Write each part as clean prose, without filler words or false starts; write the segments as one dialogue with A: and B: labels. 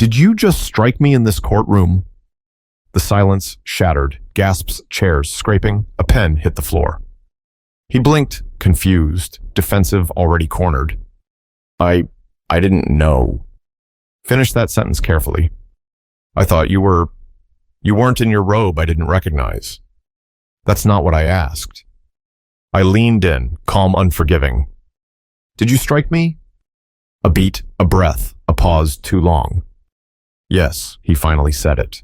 A: Did you just strike me in this courtroom? The silence shattered, gasps, chairs scraping, a pen hit the floor. He blinked, confused, defensive, already cornered. I didn't know. Finish that sentence carefully. I thought you weren't in your robe I didn't recognize. That's not what I asked. I leaned in, calm, unforgiving. Did you strike me? A beat, a breath, a pause too long. Yes, he finally said it.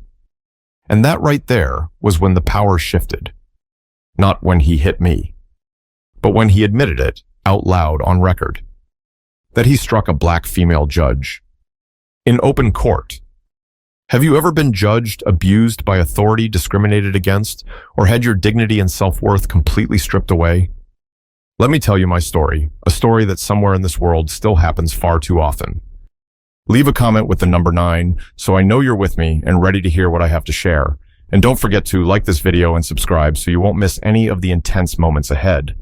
A: And that right there was when the power shifted. Not when he hit me, but when he admitted it out loud on record. That he struck a black female judge. In open court. Have you ever been judged, abused by authority, discriminated against, or had your dignity and self-worth completely stripped away? Let me tell you my story, a story that somewhere in this world still happens far too often. Leave a comment with the number 9 so I know you're with me and ready to hear what I have to share. And don't forget to like this video and subscribe so you won't miss any of the intense moments ahead.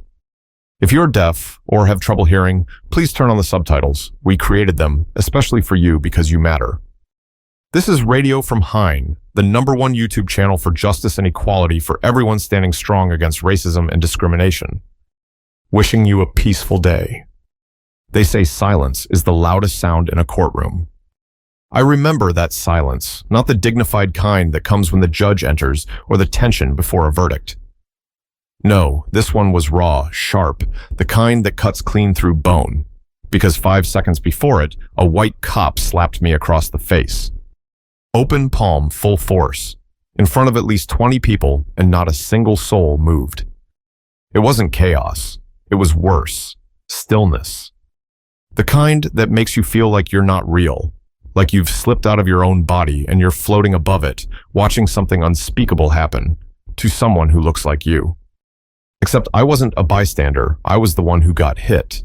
A: If you're deaf or have trouble hearing, please turn on the subtitles. We created them, especially for you because you matter. This is Radio from Hine, the #1 YouTube channel for justice and equality for everyone standing strong against racism and discrimination. Wishing you a peaceful day. They say silence is the loudest sound in a courtroom. I remember that silence, not the dignified kind that comes when the judge enters or the tension before a verdict. No, this one was raw, sharp, the kind that cuts clean through bone, because 5 seconds before it, a white cop slapped me across the face. Open palm, full force, in front of at least 20 people, and not a single soul moved. It wasn't chaos. It was worse. Stillness. The kind that makes you feel like you're not real, like you've slipped out of your own body and you're floating above it, watching something unspeakable happen to someone who looks like you. Except I wasn't a bystander. I was the one who got hit.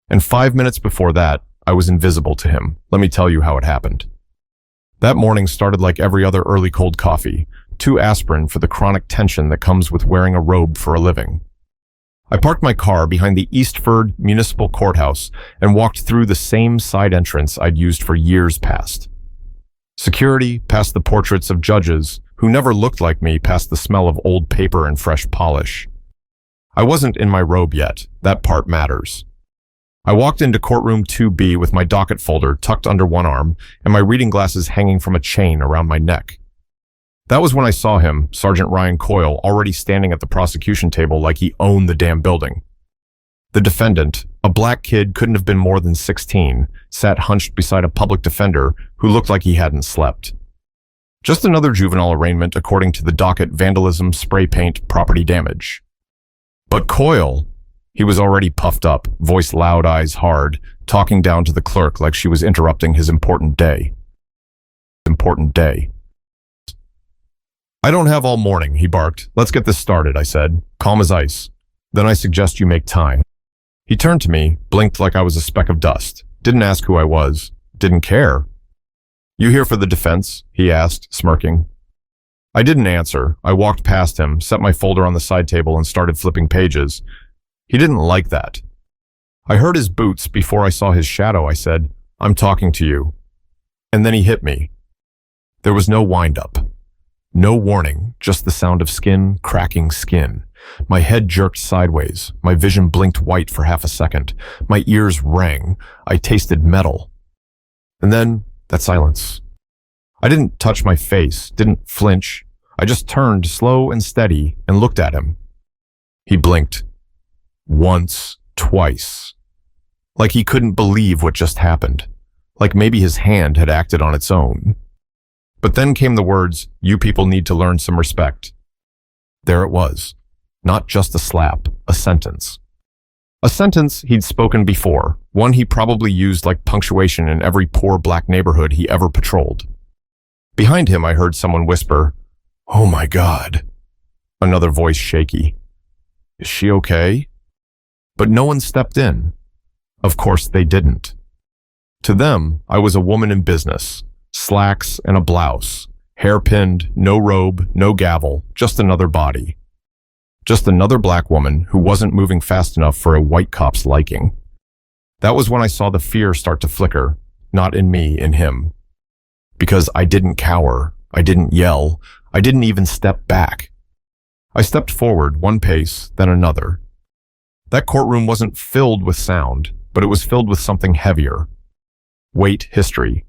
A: And 5 minutes before that, I was invisible to him. Let me tell you how it happened. That morning started like every other early cold coffee, 2 aspirin for the chronic tension that comes with wearing a robe for a living. I parked my car behind the Eastford Municipal Courthouse and walked through the same side entrance I'd used for years past. Security past the portraits of judges who never looked like me, past the smell of old paper and fresh polish. I wasn't in my robe yet. That part matters. I walked into courtroom 2B with my docket folder tucked under one arm and my reading glasses hanging from a chain around my neck. That was when I saw him, Sergeant Ryan Coyle, already standing at the prosecution table like he owned the damn building. The defendant, a black kid couldn't have been more than 16, sat hunched beside a public defender who looked like he hadn't slept. Just another juvenile arraignment according to the docket: vandalism, spray paint, property damage. But Coyle, he was already puffed up, voice loud, eyes hard, talking down to the clerk like she was interrupting his important day. Important day. I don't have all morning, he barked. Let's get this started, I said, calm as ice. Then I suggest you make time. He turned to me, blinked like I was a speck of dust, didn't ask who I was, didn't care. You here for the defense? He asked, smirking. I didn't answer. I walked past him, set my folder on the side table and started flipping pages. He didn't like that. I heard his boots before I saw his shadow. I said, I'm talking to you. And then he hit me. There was no wind-up. No warning, just the sound of skin cracking skin. My head jerked sideways. My vision blinked white for half a second. My ears rang. I tasted metal. And then, that silence. I didn't touch my face, didn't flinch. I just turned slow and steady and looked at him. He blinked. Once, twice. Like he couldn't believe what just happened. Like maybe his hand had acted on its own. But then came the words, you people need to learn some respect. There it was. Not just a slap, a sentence. A sentence he'd spoken before, one he probably used like punctuation in every poor black neighborhood he ever patrolled. Behind him I heard someone whisper, "Oh my God." Another voice shaky. "Is she okay?" But no one stepped in. Of course they didn't. To them, I was a woman in business, slacks and a blouse, hair-pinned, no robe, no gavel, just another body. Just another black woman who wasn't moving fast enough for a white cop's liking. That was when I saw the fear start to flicker, not in me, in him. Because I didn't cower, I didn't yell, I didn't even step back. I stepped forward one pace, then another. That courtroom wasn't filled with sound, but it was filled with something heavier. Weight, history.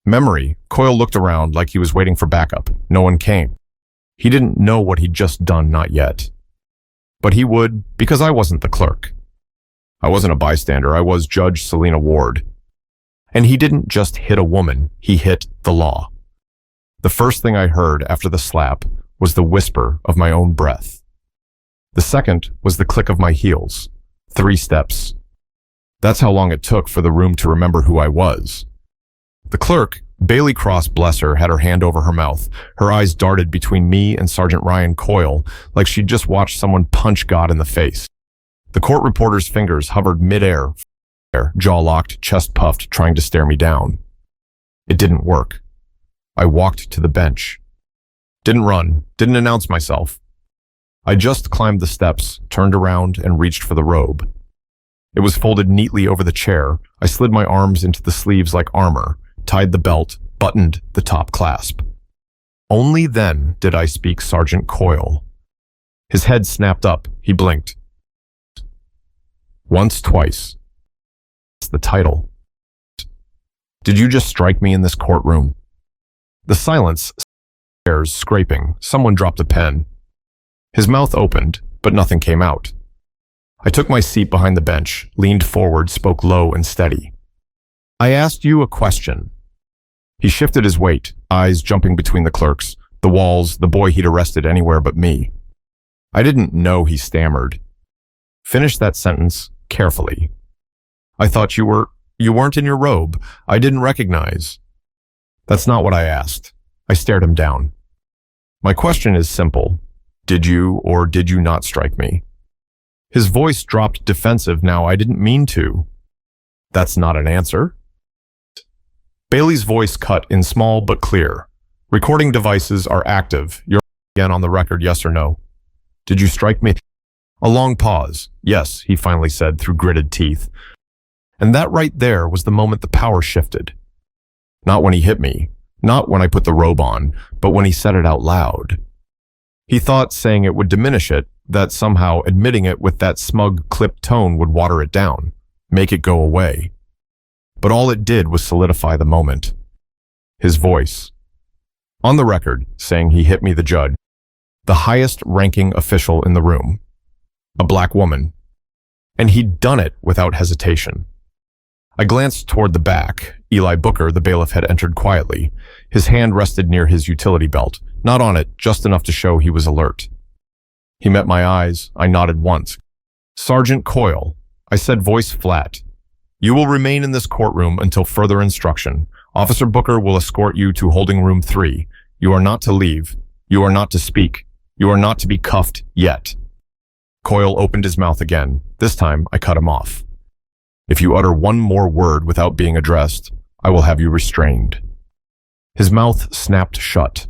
A: Memory. Coyle looked around like he was waiting for backup. No one came. He didn't know what he'd just done, not yet. But he would, because I wasn't the clerk. I wasn't a bystander, I was Judge Selina Ward. And he didn't just hit a woman, he hit the law. The first thing I heard after the slap was the whisper of my own breath. The second was the click of my heels. 3 steps. That's how long it took for the room to remember who I was. The clerk, Bailey Cross, bless her, had her hand over her mouth. Her eyes darted between me and Sergeant Ryan Coyle like she'd just watched someone punch God in the face. The court reporter's fingers hovered mid-air, jaw locked, chest puffed, trying to stare me down. It didn't work. I walked to the bench. Didn't run, didn't announce myself. I just climbed the steps, turned around, and reached for the robe. It was folded neatly over the chair. I slid my arms into the sleeves like armor, tied the belt, buttoned the top clasp. Only then did I speak Sergeant Coyle. His head snapped up. He blinked. Once, twice. It's the title. Did you just strike me in this courtroom? The silence, stairs scraping. Someone dropped a pen. His mouth opened, but nothing came out. I took my seat behind the bench, leaned forward, spoke low and steady. I asked you a question. He shifted his weight, eyes jumping between the clerks, the walls, the boy he'd arrested anywhere but me. I didn't know he stammered. Finish that sentence carefully. I thought you weren't in your robe. I didn't recognize. That's not what I asked. I stared him down. My question is simple. Did you or did you not strike me? His voice dropped defensive now. I didn't mean to. That's not an answer. Bailey's voice cut in small but clear. Recording devices are active. You're again on the record, yes or no? Did you strike me? A long pause. Yes, he finally said through gritted teeth. And that right there was the moment the power shifted. Not when he hit me, not when I put the robe on, but when he said it out loud. He thought saying it would diminish it, that somehow admitting it with that smug, clipped tone would water it down, make it go away. But all it did was solidify the moment. His voice. On the record, saying he hit me, the judge, the highest-ranking official in the room. A black woman. And he'd done it without hesitation. I glanced toward the back. Eli Booker, the bailiff, had entered quietly. His hand rested near his utility belt, not on it, just enough to show he was alert. He met my eyes. I nodded once. Sergeant Coyle, I said, voice flat. You will remain in this courtroom until further instruction. Officer Booker will escort you to holding room 3. You are not to leave. You are not to speak. You are not to be cuffed yet. Coyle opened his mouth again. This time, I cut him off. If you utter one more word without being addressed, I will have you restrained. His mouth snapped shut.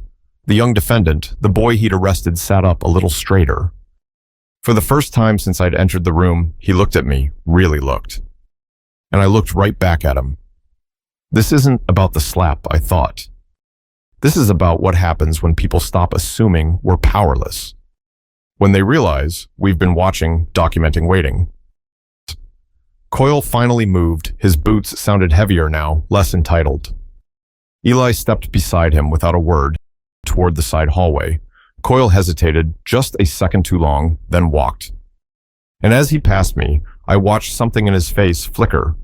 A: The young defendant, the boy he'd arrested, sat up a little straighter. For the first time since I'd entered the room, he looked at me, really looked. And I looked right back at him. This isn't about the slap, I thought. This is about what happens when people stop assuming we're powerless. When they realize we've been watching, documenting, waiting. Coyle finally moved. His boots sounded heavier now, less entitled. Eli stepped beside him without a word, toward the side hallway. Coyle hesitated just a second too long, then walked. And as he passed me, I watched something in his face flicker.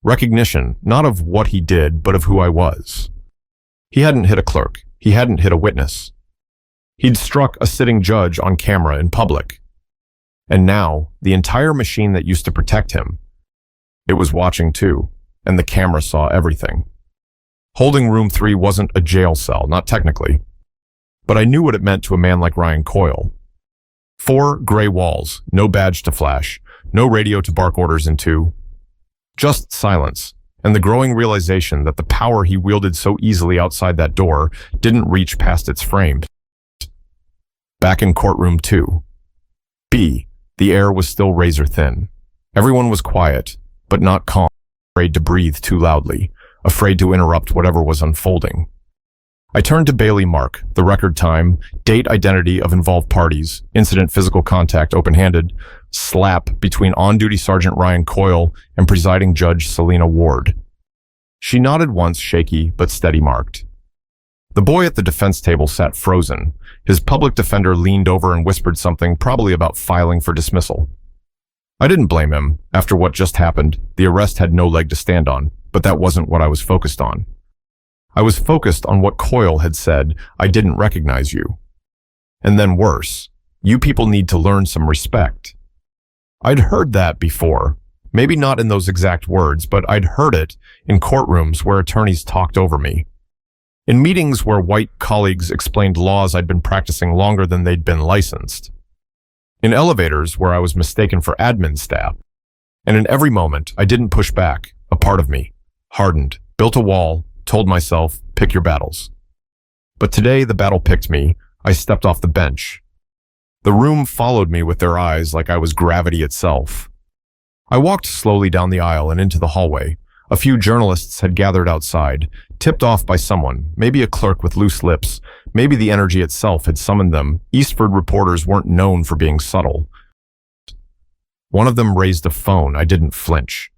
A: Recognition, not of what he did, but of who I was. He hadn't hit a clerk. He hadn't hit a witness. He'd struck a sitting judge on camera in public. And now, the entire machine that used to protect him, it was watching too, and the camera saw everything. Holding room 3 wasn't a jail cell, not technically. But I knew what it meant to a man like Ryan Coyle. 4 gray walls, no badge to flash, no radio to bark orders into. Just silence, and the growing realization that the power he wielded so easily outside that door didn't reach past its frame. Back in courtroom 2. B. The air was still razor thin. Everyone was quiet, but not calm, afraid to breathe too loudly. afraid to interrupt whatever was unfolding. I turned to Bailey Mark, the record time, date identity of involved parties, incident physical contact open-handed, slap between on-duty Sergeant Ryan Coyle and presiding Judge Selina Ward. She nodded once, shaky but steady marked. The boy at the defense table sat frozen. His public defender leaned over and whispered something, probably about filing for dismissal. I didn't blame him. After what just happened, the arrest had no leg to stand on, but that wasn't what I was focused on. I was focused on what Coyle had said, I didn't recognize you. And then worse, you people need to learn some respect. I'd heard that before. Maybe not in those exact words, but I'd heard it in courtrooms where attorneys talked over me. In meetings where white colleagues explained laws I'd been practicing longer than they'd been licensed. In elevators where I was mistaken for admin staff. And in every moment, I didn't push back. A part of me hardened, built a wall, told myself, pick your battles. But today the battle picked me. I stepped off the bench. The room followed me with their eyes like I was gravity itself. I walked slowly down the aisle and into the hallway. A few journalists had gathered outside, tipped off by someone, maybe a clerk with loose lips. Maybe the energy itself had summoned them. Eastford reporters weren't known for being subtle. One of them raised a phone. I didn't flinch.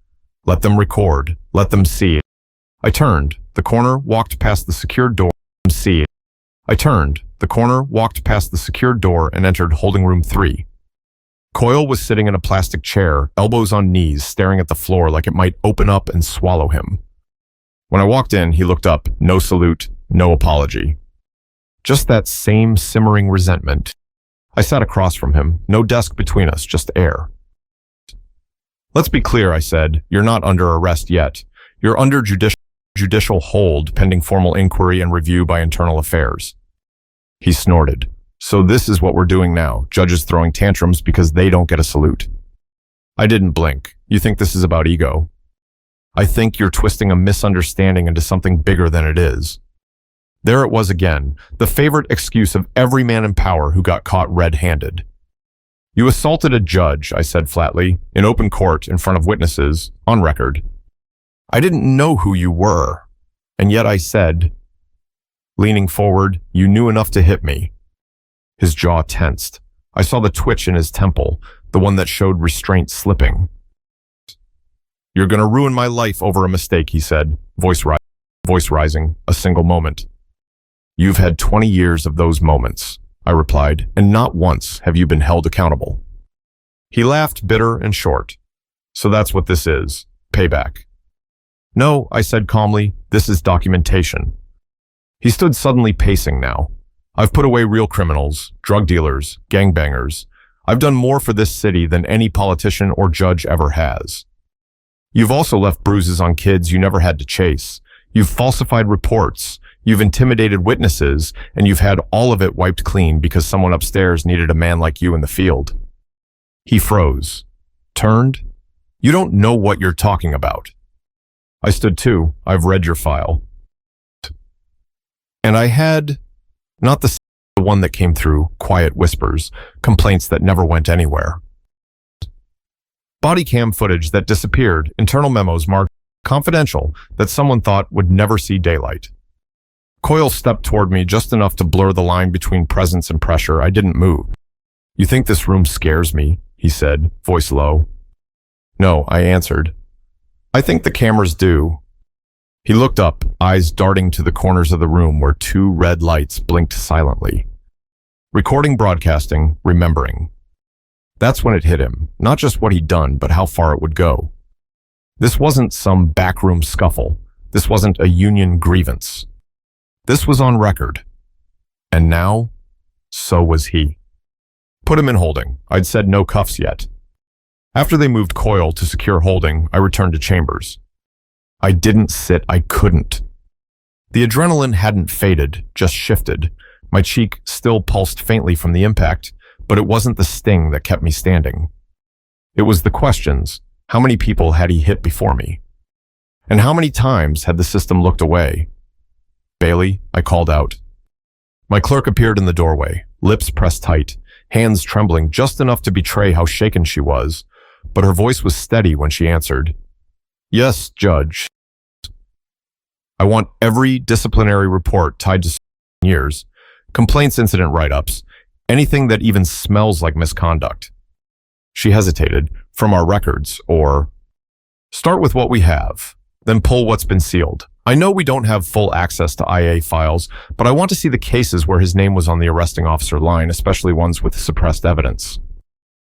A: Let them record. Let them see. I turned the corner, walked past the secured door. I turned the corner, walked past the secured door, and entered holding room 3. Coyle was sitting in a plastic chair, elbows on knees, staring at the floor like it might open up and swallow him. When I walked in, he looked up, no salute, no apology. Just that same simmering resentment. I sat across from him, no desk between us, just air. Let's be clear, I said. You're not under arrest yet. You're under judicial hold pending formal inquiry and review by Internal Affairs. He snorted. So this is what we're doing now, judges throwing tantrums because they don't get a salute. I didn't blink. You think this is about ego? I think you're twisting a misunderstanding into something bigger than it is. There it was again, the favorite excuse of every man in power who got caught red-handed. You assaulted a judge, I said flatly, in open court in front of witnesses, on record. I didn't know who you were, and yet I said, leaning forward, you knew enough to hit me. His jaw tensed. I saw the twitch in his temple, the one that showed restraint slipping. You're gonna ruin my life over a mistake, he said, voice rising, a single moment. You've had 20 years of those moments, I replied, and not once have you been held accountable. He laughed, bitter and short. So that's what this is, payback. No, I said calmly, this is documentation. He stood suddenly pacing now. I've put away real criminals, drug dealers, gangbangers. I've done more for this city than any politician or judge ever has. You've also left bruises on kids you never had to chase. You've falsified reports. You've intimidated witnesses, and you've had all of it wiped clean because someone upstairs needed a man like you in the field. He froze, turned. You don't know what you're talking about. I stood too. I've read your file. And I had, not the one that came through, quiet whispers, complaints that never went anywhere. Body cam footage that disappeared, internal memos marked confidential that someone thought would never see daylight. Coyle stepped toward me just enough to blur the line between presence and pressure. I didn't move. You think this room scares me? He said, voice low. No, I answered. I think the cameras do. He looked up, eyes darting to the corners of the room where 2 red lights blinked silently. Recording, broadcasting, remembering. That's when it hit him, not just what he'd done, but how far it would go. This wasn't some backroom scuffle. This wasn't a union grievance. This was on record. And now, so was he. Put him in holding. I'd said no cuffs yet. After they moved Coyle to secure holding, I returned to chambers. I didn't sit, I couldn't. The adrenaline hadn't faded, just shifted. My cheek still pulsed faintly from the impact, but it wasn't the sting that kept me standing. It was the questions. How many people had he hit before me? And how many times had the system looked away? Bailey, I called out. My clerk appeared in the doorway, lips pressed tight, hands trembling just enough to betray how shaken she was, but her voice was steady when she answered. Yes, Judge. I want every disciplinary report tied to years, complaints, incident write-ups, anything that even smells like misconduct. She hesitated. From our records, or start with what we have, then pull what's been sealed. I know we don't have full access to IA files, but I want to see the cases where his name was on the arresting officer line, especially ones with suppressed evidence.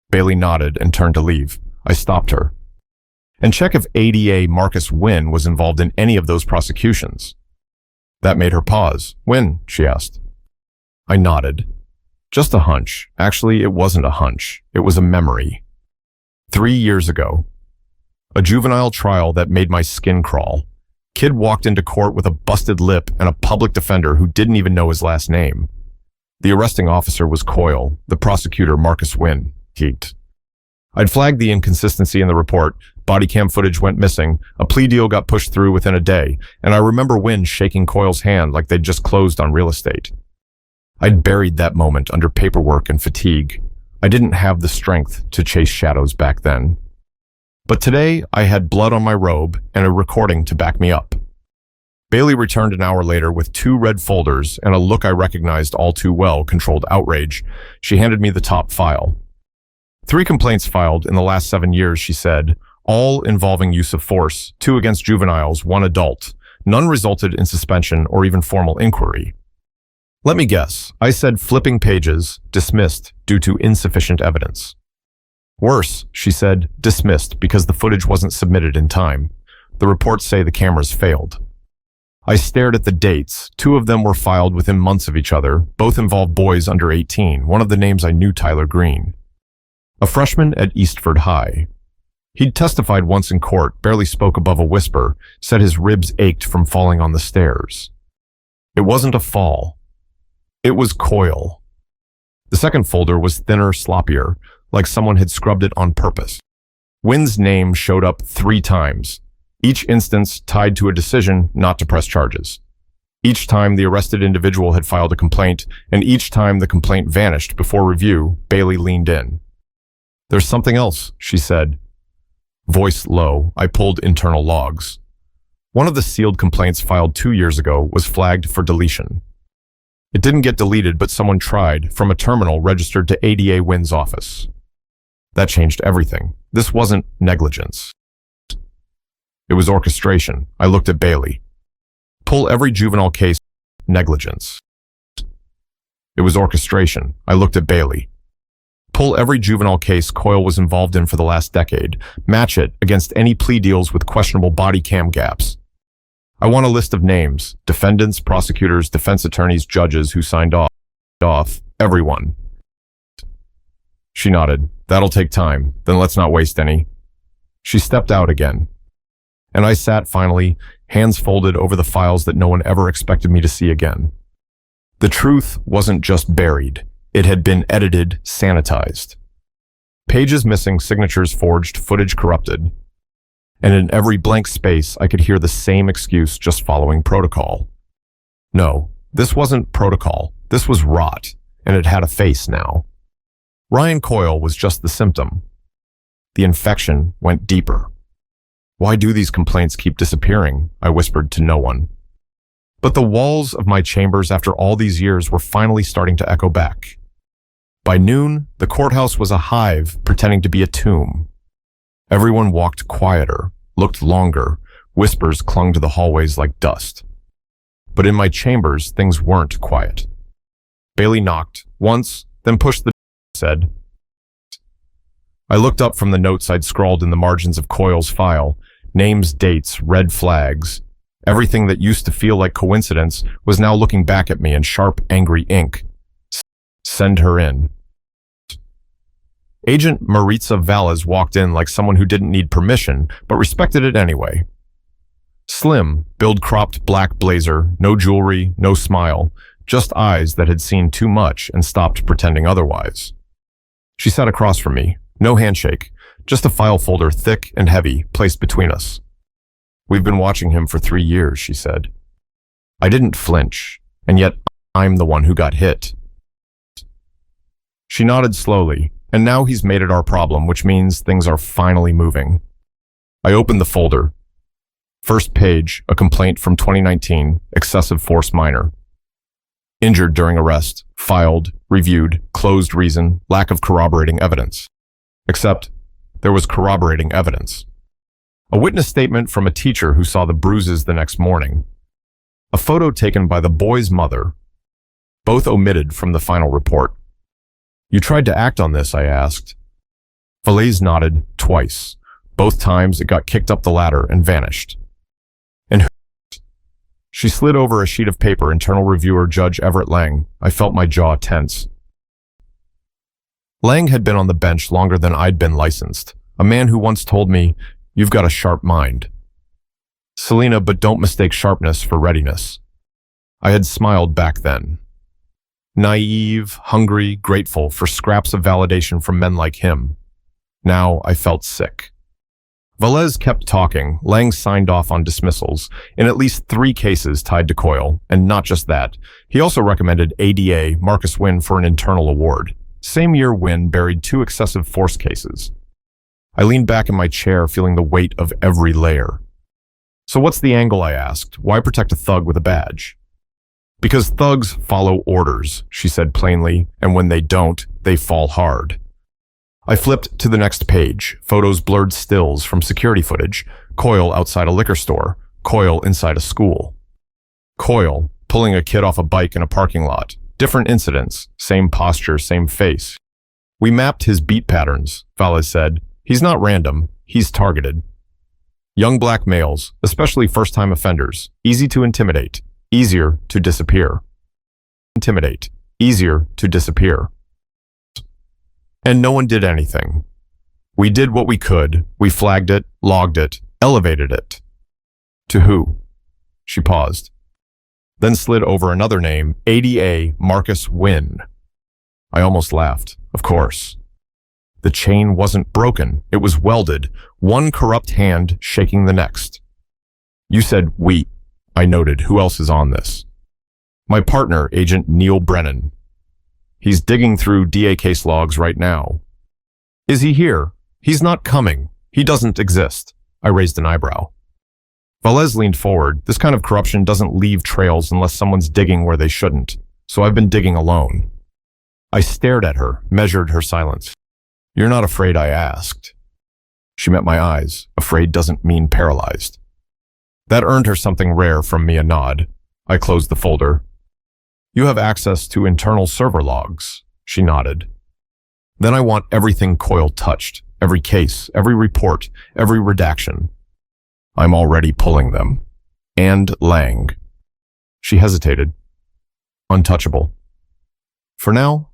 A: Bailey nodded and turned to leave. I stopped her. And check if ADA Marcus Wynn was involved in any of those prosecutions. That made her pause. Wynn, she asked. I nodded. Just a hunch. Actually, it wasn't a hunch. It was a memory. 3 years ago. A juvenile trial that made my skin crawl. Kid walked into court with a busted lip and a public defender who didn't even know his last name. The arresting officer was Coyle, the prosecutor Marcus Wynn. I'd flagged the inconsistency in the report. Body cam footage went missing. A plea deal got pushed through within a day, and I remember Wynn shaking Coyle's hand like they'd just closed on real estate. I'd buried that moment under paperwork and fatigue. I didn't have the strength to chase shadows back then. But today, I had blood on my robe and a recording to back me up. Bailey returned an hour later with 2 red folders and a look I recognized all too well, controlled outrage. She handed me the top file. 3 complaints filed in the last 7 years, she said, all involving use of force, 2 against juveniles, 1 adult. None resulted in suspension or even formal inquiry. Let me guess. I said flipping pages, dismissed due to insufficient evidence. Worse, she said, dismissed because the footage wasn't submitted in time. The reports say the cameras failed. I stared at the dates. 2 of them were filed within months of each other. Both involved boys under 18. One of the names I knew, Tyler Green. A freshman at Eastford High. He'd testified once in court, barely spoke above a whisper, said his ribs ached from falling on the stairs. It wasn't a fall. It was Coyle. The second folder was thinner, sloppier, like someone had scrubbed it on purpose. Wynn's name showed up 3 times, each instance tied to a decision not to press charges. Each time the arrested individual had filed a complaint, and each time the complaint vanished before review, Bailey leaned in. There's something else, she said. Voice low, I pulled internal logs. One of the sealed complaints filed 2 years ago was flagged for deletion. It didn't get deleted, but someone tried from a terminal registered to ADA Wynn's office. That changed everything. This wasn't negligence. It was orchestration. I looked at Bailey. Pull every juvenile case. Negligence. It was orchestration. I looked at Bailey. Pull every juvenile case Coyle was involved in for the last decade. Match it against any plea deals with questionable body cam gaps. I want a list of names, defendants, prosecutors, defense attorneys, judges who signed off, everyone. She nodded. That'll take time. Then let's not waste any. She stepped out again. And I sat finally, hands folded over the files that no one ever expected me to see again. The truth wasn't just buried. It had been edited, sanitized. Pages missing, signatures forged, footage corrupted. And in every blank space, I could hear the same excuse, just following protocol. No, this wasn't protocol. This was rot, and it had a face now. Ryan Coyle was just the symptom. The infection went deeper. Why do these complaints keep disappearing? I whispered to no one. But the walls of my chambers after all these years were finally starting to echo back. By noon, the courthouse was a hive pretending to be a tomb. Everyone walked quieter, looked longer, whispers clung to the hallways like dust. But in my chambers, things weren't quiet. Bailey knocked, once, then pushed the said. I looked up from the notes I'd scrawled in the margins of Coyle's file, names, dates, red flags. Everything that used to feel like coincidence was now looking back at me in sharp, angry ink. Send her in. Agent Maritza Valles walked in like someone who didn't need permission, but respected it anyway. Slim, build-cropped black blazer, no jewelry, no smile, just eyes that had seen too much and stopped pretending otherwise. She sat across from me, no handshake, just a file folder thick and heavy placed between us. We've been watching him for 3 years, she said. I didn't flinch, and yet I'm the one who got hit. She nodded slowly, and now he's made it our problem, which means things are finally moving. I opened the folder. First page, a complaint from 2019, excessive force minor. Injured during arrest, filed, reviewed, closed reason, lack of corroborating evidence. Except, there was corroborating evidence. A witness statement from a teacher who saw the bruises the next morning. A photo taken by the boy's mother, both omitted from the final report. You tried to act on this, I asked. Valais nodded twice. Both times it got kicked up the ladder and vanished. And she slid over a sheet of paper, internal reviewer Judge Everett Lang. I felt my jaw tense. Lang had been on the bench longer than I'd been licensed. A man who once told me, "You've got a sharp mind." Selina, but don't mistake sharpness for readiness. I had smiled back then. Naive, hungry, grateful for scraps of validation from men like him. Now I felt sick. Valais kept talking. Lang signed off on dismissals, in at least 3 cases tied to Coyle, and not just that. He also recommended ADA Marcus Wynn for an internal award. Same year, Wynn buried 2 excessive force cases. I leaned back in my chair, feeling the weight of every layer. So what's the angle, I asked. Why protect a thug with a badge? Because thugs follow orders, she said plainly, and when they don't, they fall hard. I flipped to the next page, photos, blurred stills from security footage, Coyle outside a liquor store, Coyle inside a school. Coyle pulling a kid off a bike in a parking lot. Different incidents, same posture, same face. We mapped his beat patterns, Valais said. He's not random, he's targeted. Young black males, especially first-time offenders, easy to intimidate, easier to disappear. Intimidate, easier to disappear. And no one did anything. We did what we could. We flagged it, logged it, elevated it. To who? She paused. Then slid over another name, ADA Marcus Wynn. I almost laughed. Of course. The chain wasn't broken. It was welded, one corrupt hand shaking the next. You said we. I noted. Who else is on this? My partner, Agent Neil Brennan. He's digging through DA case logs right now. Is he here? He's not coming. He doesn't exist. I raised an eyebrow. Valais leaned forward. This kind of corruption doesn't leave trails unless someone's digging where they shouldn't, so I've been digging alone. I stared at her, measured her silence. You're not afraid, I asked. She met my eyes. Afraid doesn't mean paralyzed. That earned her something rare from me, a nod. I closed the folder. You have access to internal server logs, she nodded. Then I want everything Coyle touched, every case, every report, every redaction. I'm already pulling them. And Lang. She hesitated. Untouchable. For now,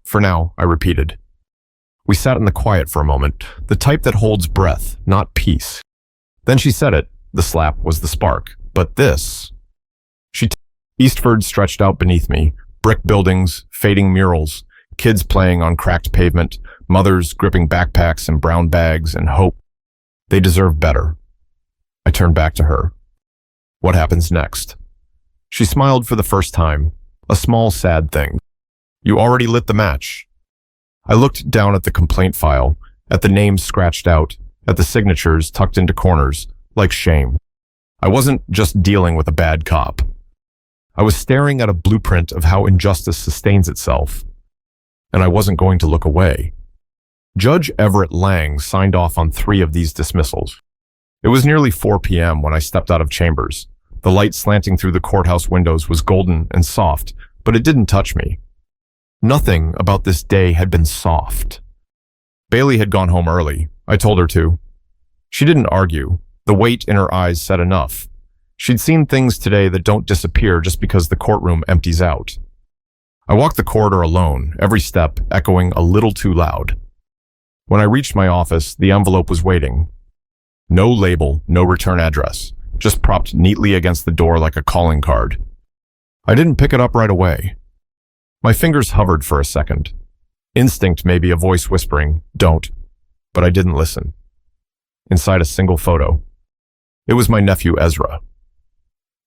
A: I repeated. We sat in the quiet for a moment, the type that holds breath, not peace. Then she said it. The slap was the spark. But this... Eastford stretched out beneath me. Brick buildings, fading murals, kids playing on cracked pavement, mothers gripping backpacks and brown bags and hope. They deserve better. I turned back to her. What happens next? She smiled for the first time. A small, sad thing. You already lit the match. I looked down at the complaint file, at the names scratched out, at the signatures tucked into corners, like shame. I wasn't just dealing with a bad cop. I was staring at a blueprint of how injustice sustains itself, and I wasn't going to look away. Judge Everett Lang signed off on 3 of these dismissals. It was nearly 4 p.m. when I stepped out of chambers. The light slanting through the courthouse windows was golden and soft, but it didn't touch me. Nothing about this day had been soft. Bailey had gone home early. I told her to. She didn't argue. The weight in her eyes said enough. She'd seen things today that don't disappear just because the courtroom empties out. I walked the corridor alone, every step echoing a little too loud. When I reached my office, the envelope was waiting. No label, no return address, just propped neatly against the door like a calling card. I didn't pick it up right away. My fingers hovered for a second. Instinct, maybe a voice whispering, "Don't," but I didn't listen. Inside a single photo. It was my nephew Ezra.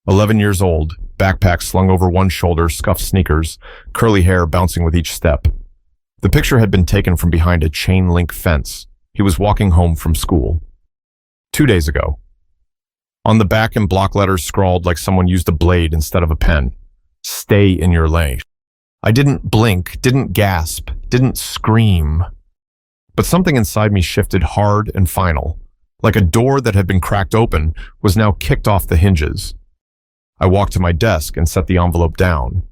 A: 11 years old, backpack slung over one shoulder, scuffed sneakers, curly hair bouncing with each step. The picture had been taken from behind a chain link fence. He was walking home from school. 2 days ago. On the back in block letters scrawled like someone used a blade instead of a pen. Stay in your lane. I didn't blink, didn't gasp, didn't scream. But something inside me shifted hard and final. Like a door that had been cracked open was now kicked off the hinges. I walked to my desk and set the envelope down.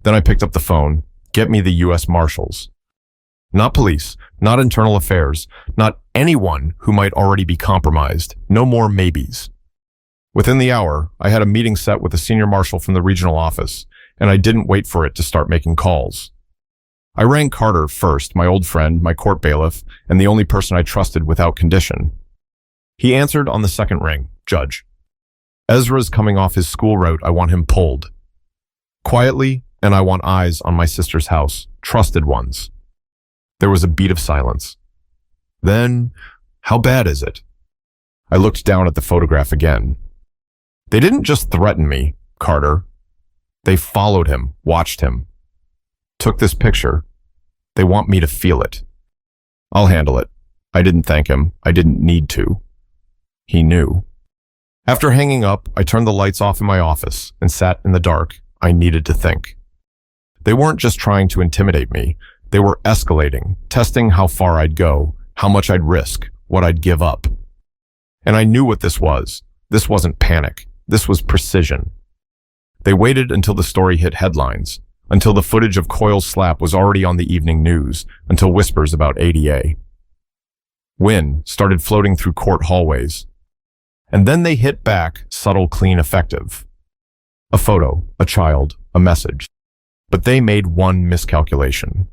A: Then I picked up the phone. Get me the U.S. Marshals. Not police, not internal affairs, not anyone who might already be compromised. No more maybes. Within the hour, I had a meeting set with a senior marshal from the regional office, and I didn't wait for it to start making calls. I rang Carter first, my old friend, my court bailiff, and the only person I trusted without condition. He answered on the second ring. Judge, Ezra's coming off his school route. I want him pulled. Quietly, and I want eyes on my sister's house, trusted ones. There was a beat of silence. Then, how bad is it? I looked down at the photograph again. They didn't just threaten me, Carter. They followed him, watched him. Took this picture. They want me to feel it. I'll handle it. I didn't thank him. I didn't need to. He knew. After hanging up, I turned the lights off in my office and sat in the dark. I needed to think. They weren't just trying to intimidate me. They were escalating, testing how far I'd go, how much I'd risk, what I'd give up. And I knew what this was. This wasn't panic. This was precision. They waited until the story hit headlines, until the footage of Coyle's slap was already on the evening news, until whispers about ADA. Wind started floating through court hallways. And then they hit back, subtle, clean, effective. A photo, a child, a message. But they made one miscalculation.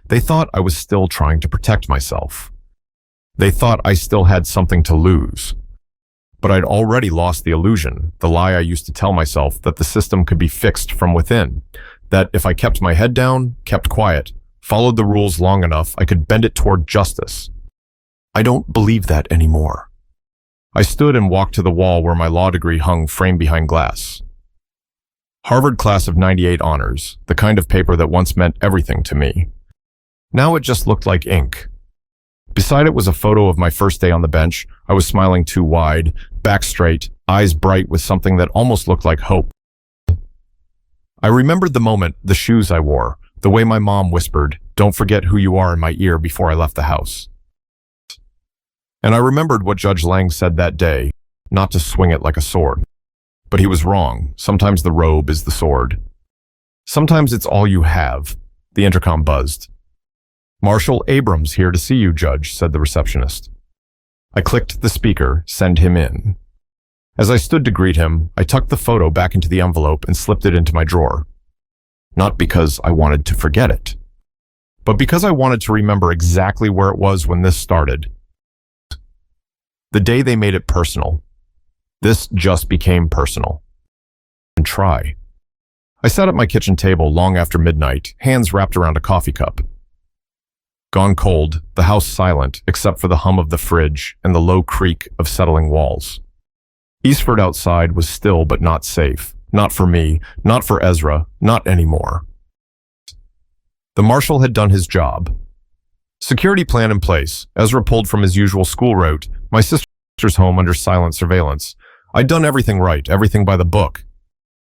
A: They thought I was still trying to protect myself. They thought I still had something to lose. But I'd already lost the illusion, the lie I used to tell myself that the system could be fixed from within, that if I kept my head down, kept quiet, followed the rules long enough, I could bend it toward justice. I don't believe that anymore. I stood and walked to the wall where my law degree hung framed behind glass. Harvard class of '98 honors, the kind of paper that once meant everything to me. Now it just looked like ink. Beside it was a photo of my first day on the bench. I was smiling too wide, back straight, eyes bright with something that almost looked like hope. I remembered the moment, the shoes I wore, the way my mom whispered, "Don't forget who you are," in my ear before I left the house. And I remembered what Judge Lang said that day, not to swing it like a sword. But he was wrong. Sometimes the robe is the sword. Sometimes it's all you have. The intercom buzzed. "Marshal Abrams here to see you, Judge," said the receptionist. I clicked the speaker, "Send him in." As I stood to greet him, I tucked the photo back into the envelope and slipped it into my drawer. Not because I wanted to forget it, but because I wanted to remember exactly where it was when this started. The day they made it personal. This just became personal. And try. I sat at my kitchen table long after midnight, hands wrapped around a coffee cup. Gone cold, the house silent except for the hum of the fridge and the low creak of settling walls. Eastford outside was still but not safe. Not for me, not for Ezra, not anymore. The marshal had done his job. Security plan in place. Ezra pulled from his usual school route, my sister's home under silent surveillance. I'd done everything right, everything by the book.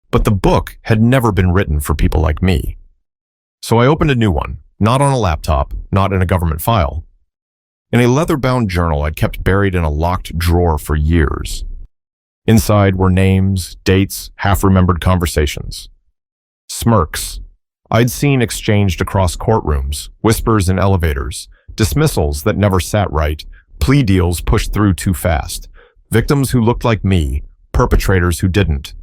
A: But the book had never been written for people like me. So I opened a new one, not on a laptop, not in a government file. In a leather-bound journal I'd kept buried in a locked drawer for years. Inside were names, dates, half-remembered conversations. Smirks I'd seen exchanged across courtrooms, whispers in elevators, dismissals that never sat right, plea deals pushed through too fast, victims who looked like me, perpetrators who didn't.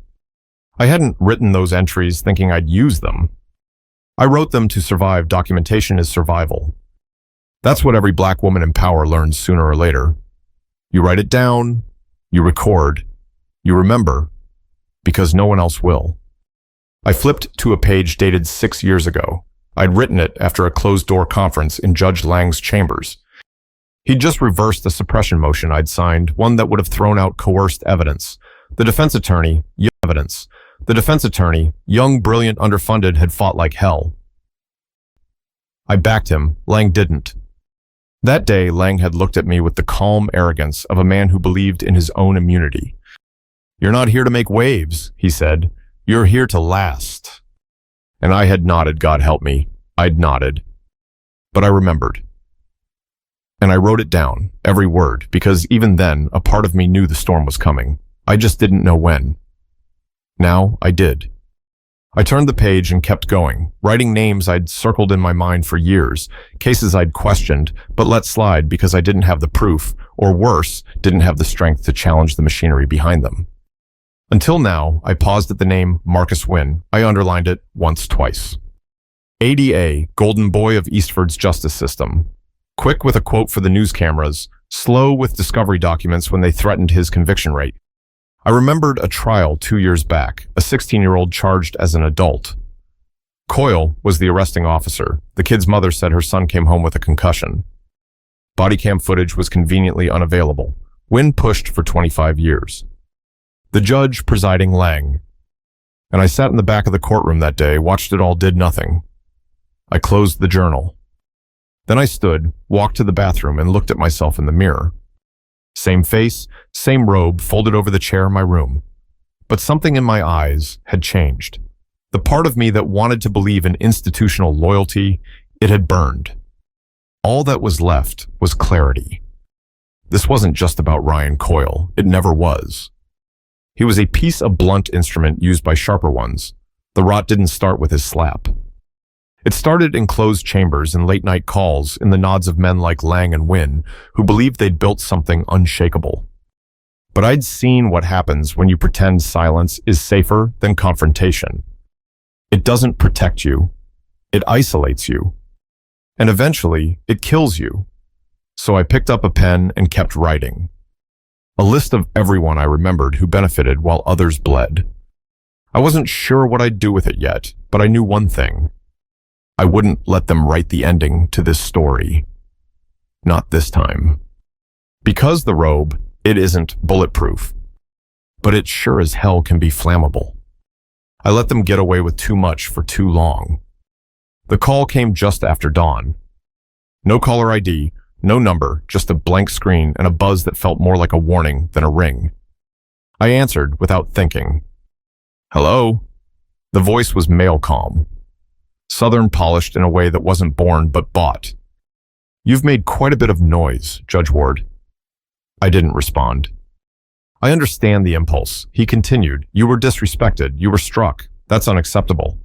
A: I hadn't written those entries thinking I'd use them. I wrote them to survive. Documentation is survival. That's what every black woman in power learns sooner or later. You write it down, you record, you remember, because no one else will. I flipped to a page dated 6 years ago. I'd written it after a closed-door conference in Judge Lang's chambers. He'd just reversed a suppression motion I'd signed, one that would have thrown out coerced evidence. The defense attorney, young, brilliant, underfunded, had fought like hell. I backed him. Lang didn't. That day, Lang had looked at me with the calm arrogance of a man who believed in his own immunity. "You're not here to make waves," he said. "You're here to last." And I had nodded, God help me. I'd nodded. But I remembered. And I wrote it down, every word, because even then, a part of me knew the storm was coming. I just didn't know when. Now, I did. I turned the page and kept going, writing names I'd circled in my mind for years, cases I'd questioned, but let slide because I didn't have the proof, or worse, didn't have the strength to challenge the machinery behind them. Until now, I paused at the name Marcus Wynne. I underlined it once, twice. ADA, Golden Boy of Eastford's justice system. Quick with a quote for the news cameras, slow with discovery documents when they threatened his conviction rate. I remembered a trial 2 years back, a 16-year-old charged as an adult. Coyle was the arresting officer. The kid's mother said her son came home with a concussion. Body cam footage was conveniently unavailable. Wynne pushed for 25 years. The judge presiding Lang. And I sat in the back of the courtroom that day, watched it all, did nothing. I closed the journal. Then I stood, walked to the bathroom, and looked at myself in the mirror. Same face, same robe folded over the chair in my room. But something in my eyes had changed. The part of me that wanted to believe in institutional loyalty, it had burned. All that was left was clarity. This wasn't just about Ryan Coyle. It never was. He was a piece of blunt instrument used by sharper ones. The rot didn't start with his slap. It started in closed chambers and late-night calls, in the nods of men like Lang and Wynne, who believed they'd built something unshakable. But I'd seen what happens when you pretend silence is safer than confrontation. It doesn't protect you. It isolates you. And eventually, it kills you. So I picked up a pen and kept writing. A list of everyone I remembered who benefited while others bled. I wasn't sure what I'd do with it yet, but I knew one thing. I wouldn't let them write the ending to this story. Not this time. Because the robe, it isn't bulletproof. But it sure as hell can be flammable. I let them get away with too much for too long. The call came just after dawn. No caller ID, no number, just a blank screen and a buzz that felt more like a warning than a ring. I answered without thinking. "Hello?" The voice was male calm. Southern polished in a way that wasn't born but bought. "You've made quite a bit of noise, Judge Ward." I didn't respond. "I understand the impulse," he continued. "You were disrespected. You were struck. That's unacceptable."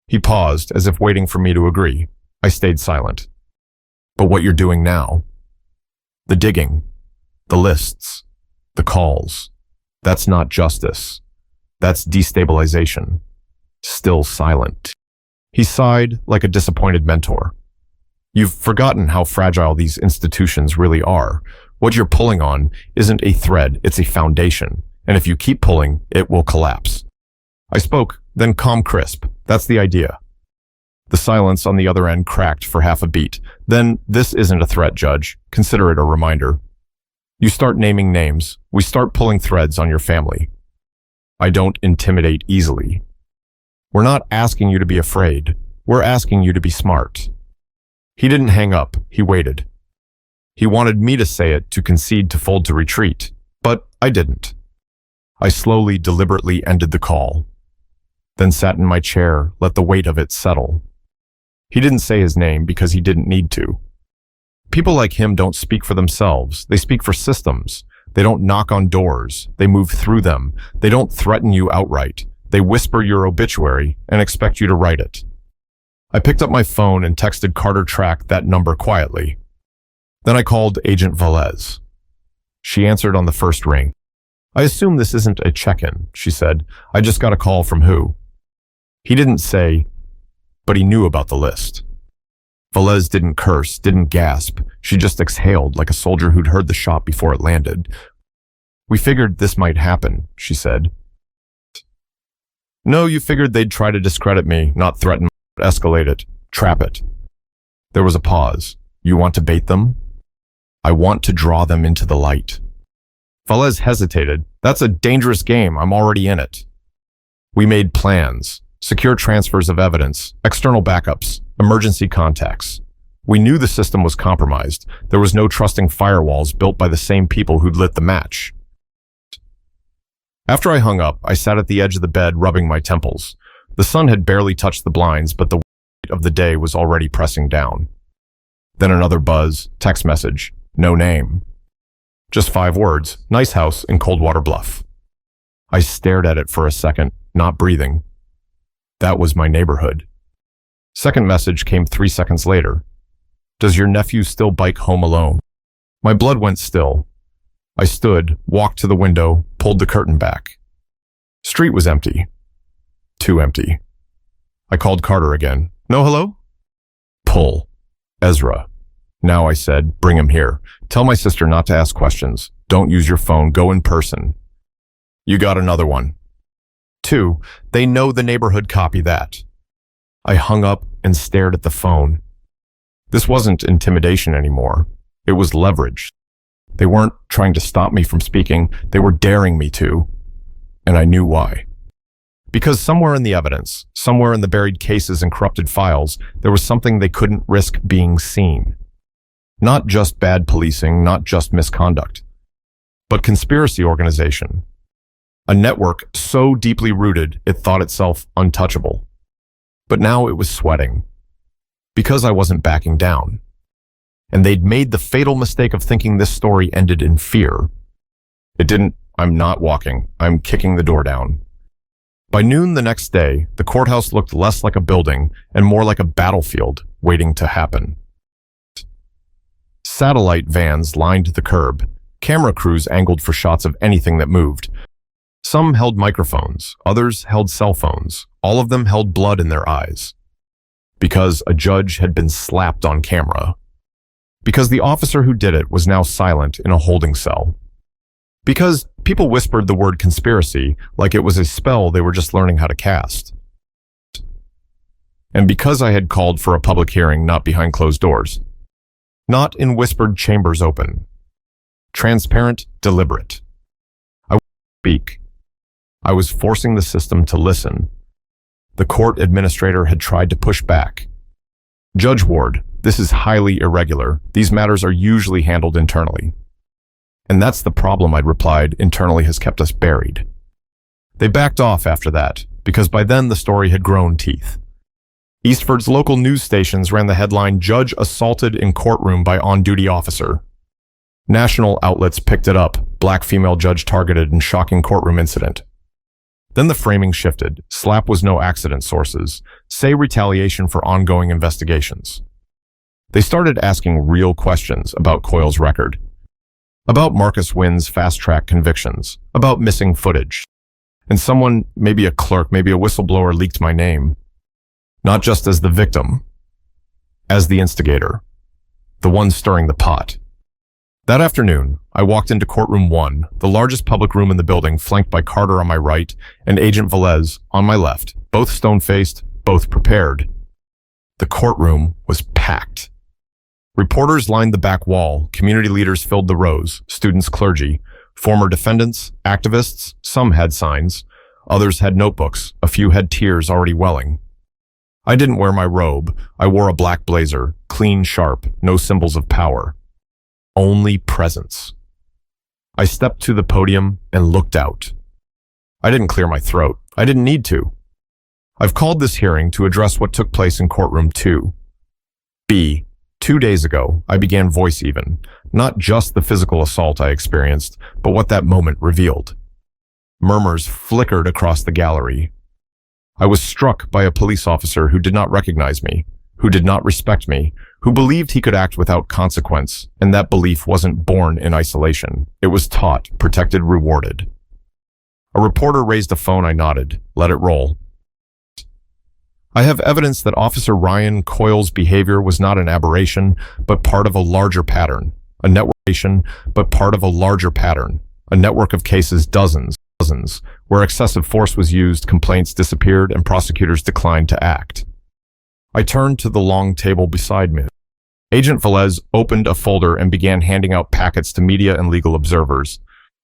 A: He paused, as if waiting for me to agree. I stayed silent. "But what you're doing now? The digging, the lists, the calls. That's not justice. That's destabilization. Still silent." He sighed like a disappointed mentor. "You've forgotten how fragile these institutions really are. What you're pulling on isn't a thread, it's a foundation. And if you keep pulling, it will collapse." I spoke, then calm crisp. "That's the idea." The silence on the other end cracked for half a beat. Then, "This isn't a threat, Judge. Consider it a reminder. You start naming names. We start pulling threads on your family. I don't intimidate easily. We're not asking you to be afraid. We're asking you to be smart." He didn't hang up. He waited. He wanted me to say it, to concede, to fold, to retreat. But I didn't. I slowly, deliberately ended the call. Then sat in my chair, let the weight of it settle. He didn't say his name because he didn't need to. People like him don't speak for themselves. They speak for systems. They don't knock on doors. They move through them. They don't threaten you outright. They whisper your obituary and expect you to write it. I picked up my phone and texted Carter Track that number quietly. Then I called Agent Velez. She answered on the first ring. "I assume this isn't a check-in," she said. "I just got a call from who?" He didn't say, but he knew about the list. Velez didn't curse, didn't gasp. She just exhaled like a soldier who'd heard the shot before it landed. "We figured this might happen," she said. "No, you figured they'd try to discredit me, not threaten, escalate it, trap it." There was a pause. "You want to bait them?" "I want to draw them into the light." Velez hesitated. "That's a dangerous game. I'm already in it." We made plans, secure transfers of evidence, external backups, emergency contacts. We knew the system was compromised. There was no trusting firewalls built by the same people who'd lit the match. After I hung up, I sat at the edge of the bed rubbing my temples. The sun had barely touched the blinds, but the weight of the day was already pressing down. Then another buzz, text message, no name. Just 5 words, nice house in Coldwater Bluff. I stared at it for a second, not breathing. That was my neighborhood. Second message came 3 seconds later. Does your nephew still bike home alone? My blood went still. I stood, walked to the window, pulled the curtain back. Street was empty. Too empty. I called Carter again. No hello? Pull. Ezra. Now, I said, bring him here. Tell my sister not to ask questions. Don't use your phone. Go in person. You got another one. 2. They know the neighborhood, copy that. I hung up and stared at the phone. This wasn't intimidation anymore. It was leverage. They weren't trying to stop me from speaking. They were daring me to. And I knew why. Because somewhere in the evidence, somewhere in the buried cases and corrupted files, there was something they couldn't risk being seen. Not just bad policing, not just misconduct, but conspiracy organization. A network so deeply rooted it thought itself untouchable. But now it was sweating. Because I wasn't backing down. And they'd made the fatal mistake of thinking this story ended in fear. It didn't. I'm not walking. I'm kicking the door down. By noon the next day, the courthouse looked less like a building and more like a battlefield waiting to happen. Satellite vans lined the curb. Camera crews angled for shots of anything that moved. Some held microphones, others held cell phones. All of them held blood in their eyes. Because a judge had been slapped on camera. Because the officer who did it was now silent in a holding cell. Because people whispered the word conspiracy like it was a spell they were just learning how to cast. And because I had called for a public hearing not behind closed doors. Not in whispered chambers open. Transparent, deliberate. I wouldn't speak. I was forcing the system to listen. The court administrator had tried to push back. Judge Ward, this is highly irregular. These matters are usually handled internally. And that's the problem, I'd replied. Internally has kept us buried. They backed off after that, because by then the story had grown teeth. Eastford's local news stations ran the headline, Judge Assaulted in Courtroom by On-Duty Officer. National outlets picked it up, Black female judge targeted in shocking courtroom incident. Then the framing shifted. Slap was no accident, sources say retaliation for ongoing investigations. They started asking real questions about Coyle's record. About Marcus Wynn's fast-track convictions. About missing footage. And someone, maybe a clerk, maybe a whistleblower, leaked my name. Not just as the victim, as the instigator. The one stirring the pot. That afternoon, I walked into courtroom 1, the largest public room in the building, flanked by Carter on my right and Agent Velez on my left, both stone-faced, both prepared. The courtroom was packed. Reporters lined the back wall, community leaders filled the rows, students, clergy, former defendants, activists, some had signs, others had notebooks, a few had tears already welling. I didn't wear my robe, I wore a black blazer, clean, sharp, no symbols of power. Only presence. I stepped to the podium and looked out. I didn't clear my throat. I didn't need to. I've called this hearing to address what took place in courtroom 2. 2 days ago, I began voice even, not just the physical assault I experienced, but what that moment revealed. Murmurs flickered across the gallery. I was struck by a police officer who did not recognize me, who did not respect me, who believed he could act without consequence, and that belief wasn't born in isolation. It was taught, protected, rewarded. A reporter raised a phone. I nodded. Let it roll. I have evidence that Officer Ryan Coyle's behavior was not an aberration, but part of a larger pattern. A network, but part of a larger pattern. A network of cases, dozens, where excessive force was used, complaints disappeared, and prosecutors declined to act. I turned to the long table beside me. Agent Velez opened a folder and began handing out packets to media and legal observers.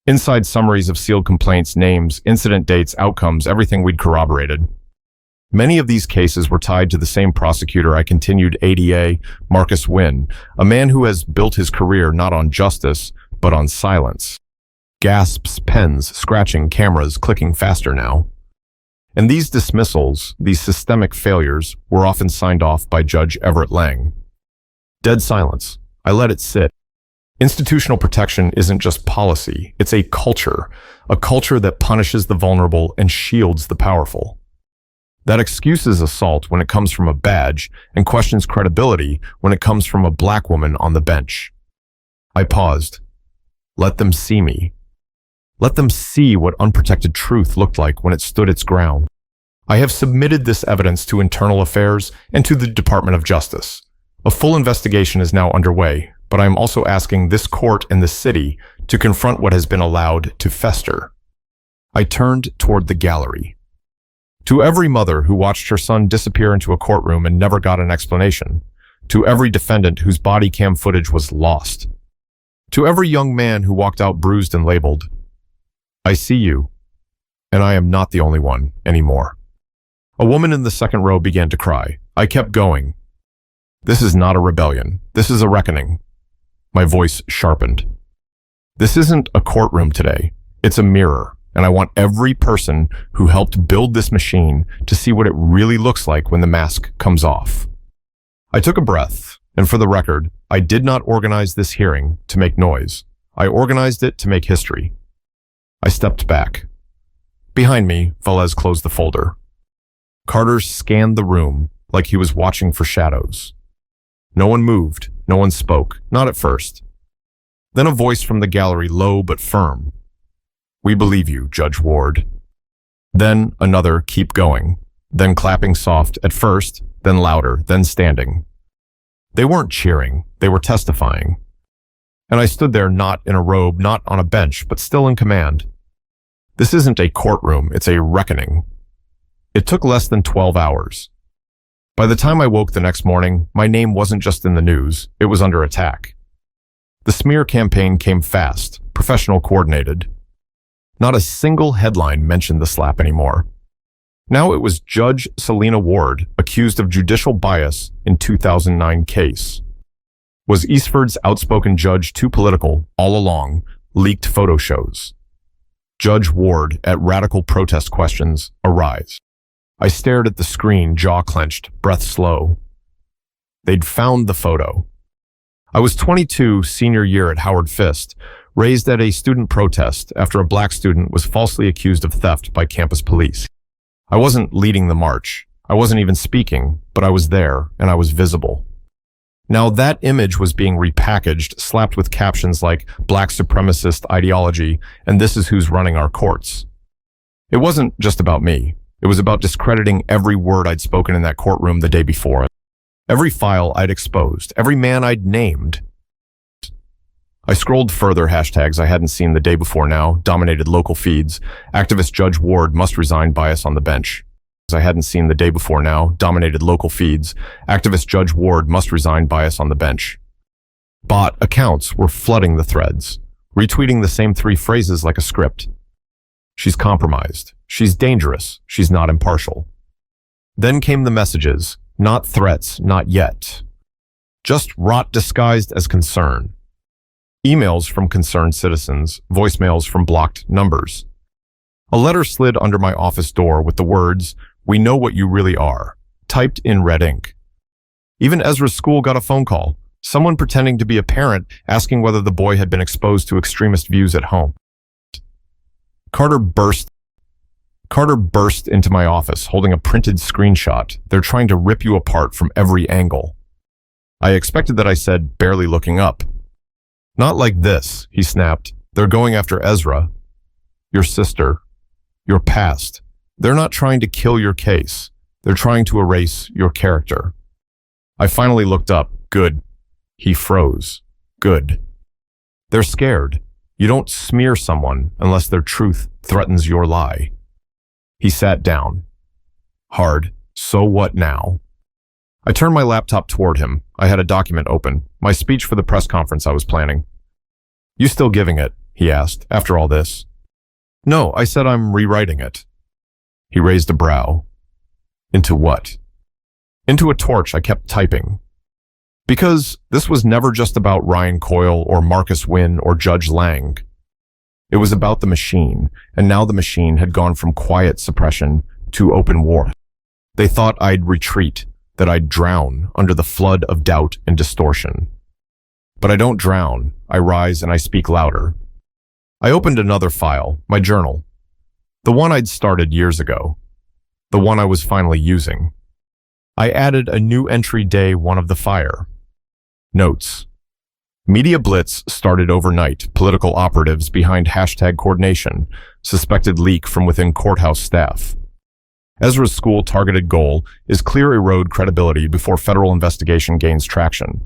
A: Inside, summaries of sealed complaints, names, incident dates, outcomes, everything we'd corroborated. Many of these cases were tied to the same prosecutor I continued ADA, Marcus Wynn, a man who has built his career not on justice, but on silence. Gasps, pens, scratching, cameras, clicking faster now. And these dismissals, these systemic failures, were often signed off by Judge Everett Lang. Dead silence. I let it sit. Institutional protection isn't just policy, it's a culture that punishes the vulnerable and shields the powerful. That excuses assault when it comes from a badge and questions credibility when it comes from a black woman on the bench. I paused. Let them see me. Let them see what unprotected truth looked like when it stood its ground. I have submitted this evidence to Internal Affairs and to the Department of Justice. A full investigation is now underway, but I am also asking this court and the city to confront what has been allowed to fester. I turned toward the gallery. To every mother who watched her son disappear into a courtroom and never got an explanation. To every defendant whose body cam footage was lost. To every young man who walked out bruised and labeled, I see you, and I am not the only one anymore. A woman in the second row began to cry. I kept going. This is not a rebellion. This is a reckoning. My voice sharpened. This isn't a courtroom today. It's a mirror. And I want every person who helped build this machine to see what it really looks like when the mask comes off. I took a breath, and for the record, I did not organize this hearing to make noise. I organized it to make history. I stepped back. Behind me, Velez closed the folder. Carter scanned the room like he was watching for shadows. No one moved, no one spoke, not at first. Then a voice from the gallery, low but firm. We believe you, Judge Ward. Then another, keep going. Then clapping soft at first, then louder, then standing. They weren't cheering, they were testifying. And I stood there not in a robe, not on a bench, but still in command. This isn't a courtroom, it's a reckoning. It took less than 12 hours. By the time I woke the next morning, my name wasn't just in the news, it was under attack. The smear campaign came fast, professional, coordinated. Not a single headline mentioned the slap anymore. Now it was Judge Selina Ward accused of judicial bias in 2009 case. Was Eastford's outspoken judge too political all along? Leaked photo shows. Judge Ward at radical protest questions arise. I stared at the screen, jaw clenched, breath slow. They'd found the photo. I was 22, senior year at Howard Fist, raised at a student protest after a black student was falsely accused of theft by campus police. I wasn't leading the march. I wasn't even speaking, but I was there and I was visible. Now that image was being repackaged, slapped with captions like black supremacist ideology and this is who's running our courts. It wasn't just about me. It was about discrediting every word I'd spoken in that courtroom the day before. Every file I'd exposed, every man I'd named. I scrolled further, hashtags I hadn't seen the day before now, dominated local feeds. Activist Judge Ward must resign, bias on the bench. I hadn't seen the day before now, dominated local feeds. Activist Judge Ward must resign, bias on the bench. Bot accounts were flooding the threads, retweeting the same 3 phrases like a script. She's compromised. She's dangerous. She's not impartial. Then came the messages, not threats, not yet. Just rot disguised as concern. Emails from concerned citizens, voicemails from blocked numbers. A letter slid under my office door with the words, "We know what you really are," typed in red ink. Even Ezra's school got a phone call, someone pretending to be a parent asking whether the boy had been exposed to extremist views at home. Carter burst into my office, holding a printed screenshot. They're trying to rip you apart from every angle. I expected that I said, barely looking up. Not like this, he snapped. They're going after Ezra, your sister, your past. They're not trying to kill your case. They're trying to erase your character. I finally looked up. Good. He froze. Good. They're scared. You don't smear someone unless their truth threatens your lie. He sat down. Hard. So what now? I turned my laptop toward him. I had a document open, my speech for the press conference I was planning. You still giving it? He asked, after all this. No, I said I'm rewriting it. He raised a brow. Into what? Into a torch I kept typing. Because this was never just about Ryan Coyle or Marcus Wynn or Judge Lang. It was about the machine, and now the machine had gone from quiet suppression to open war. They thought I'd retreat, that I'd drown under the flood of doubt and distortion. But I don't drown. I rise and I speak louder. I opened another file, my journal. The one I'd started years ago. The one I was finally using. I added a new entry day one of the fire. Notes. Media blitz started overnight. Political operatives behind hashtag coordination. Suspected leak from within courthouse staff. Ezra's school targeted goal is clear erode credibility before federal investigation gains traction.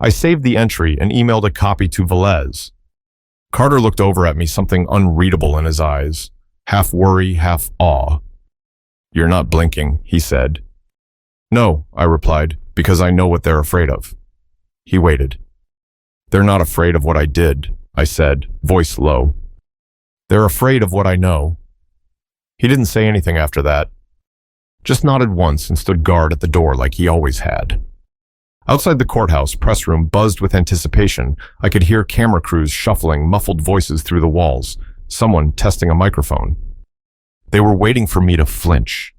A: I saved the entry and emailed a copy to Velez. Carter looked over at me, something unreadable in his eyes. Half worry, half awe. "You're not blinking," he said. "No," I replied, "because I know what they're afraid of." He waited. "They're not afraid of what I did," I said, voice low. "They're afraid of what I know." He didn't say anything after that. Just nodded once and stood guard at the door like he always had. Outside the courthouse press room buzzed with anticipation. I could hear camera crews shuffling muffled voices through the walls, someone testing a microphone. They were waiting for me to flinch,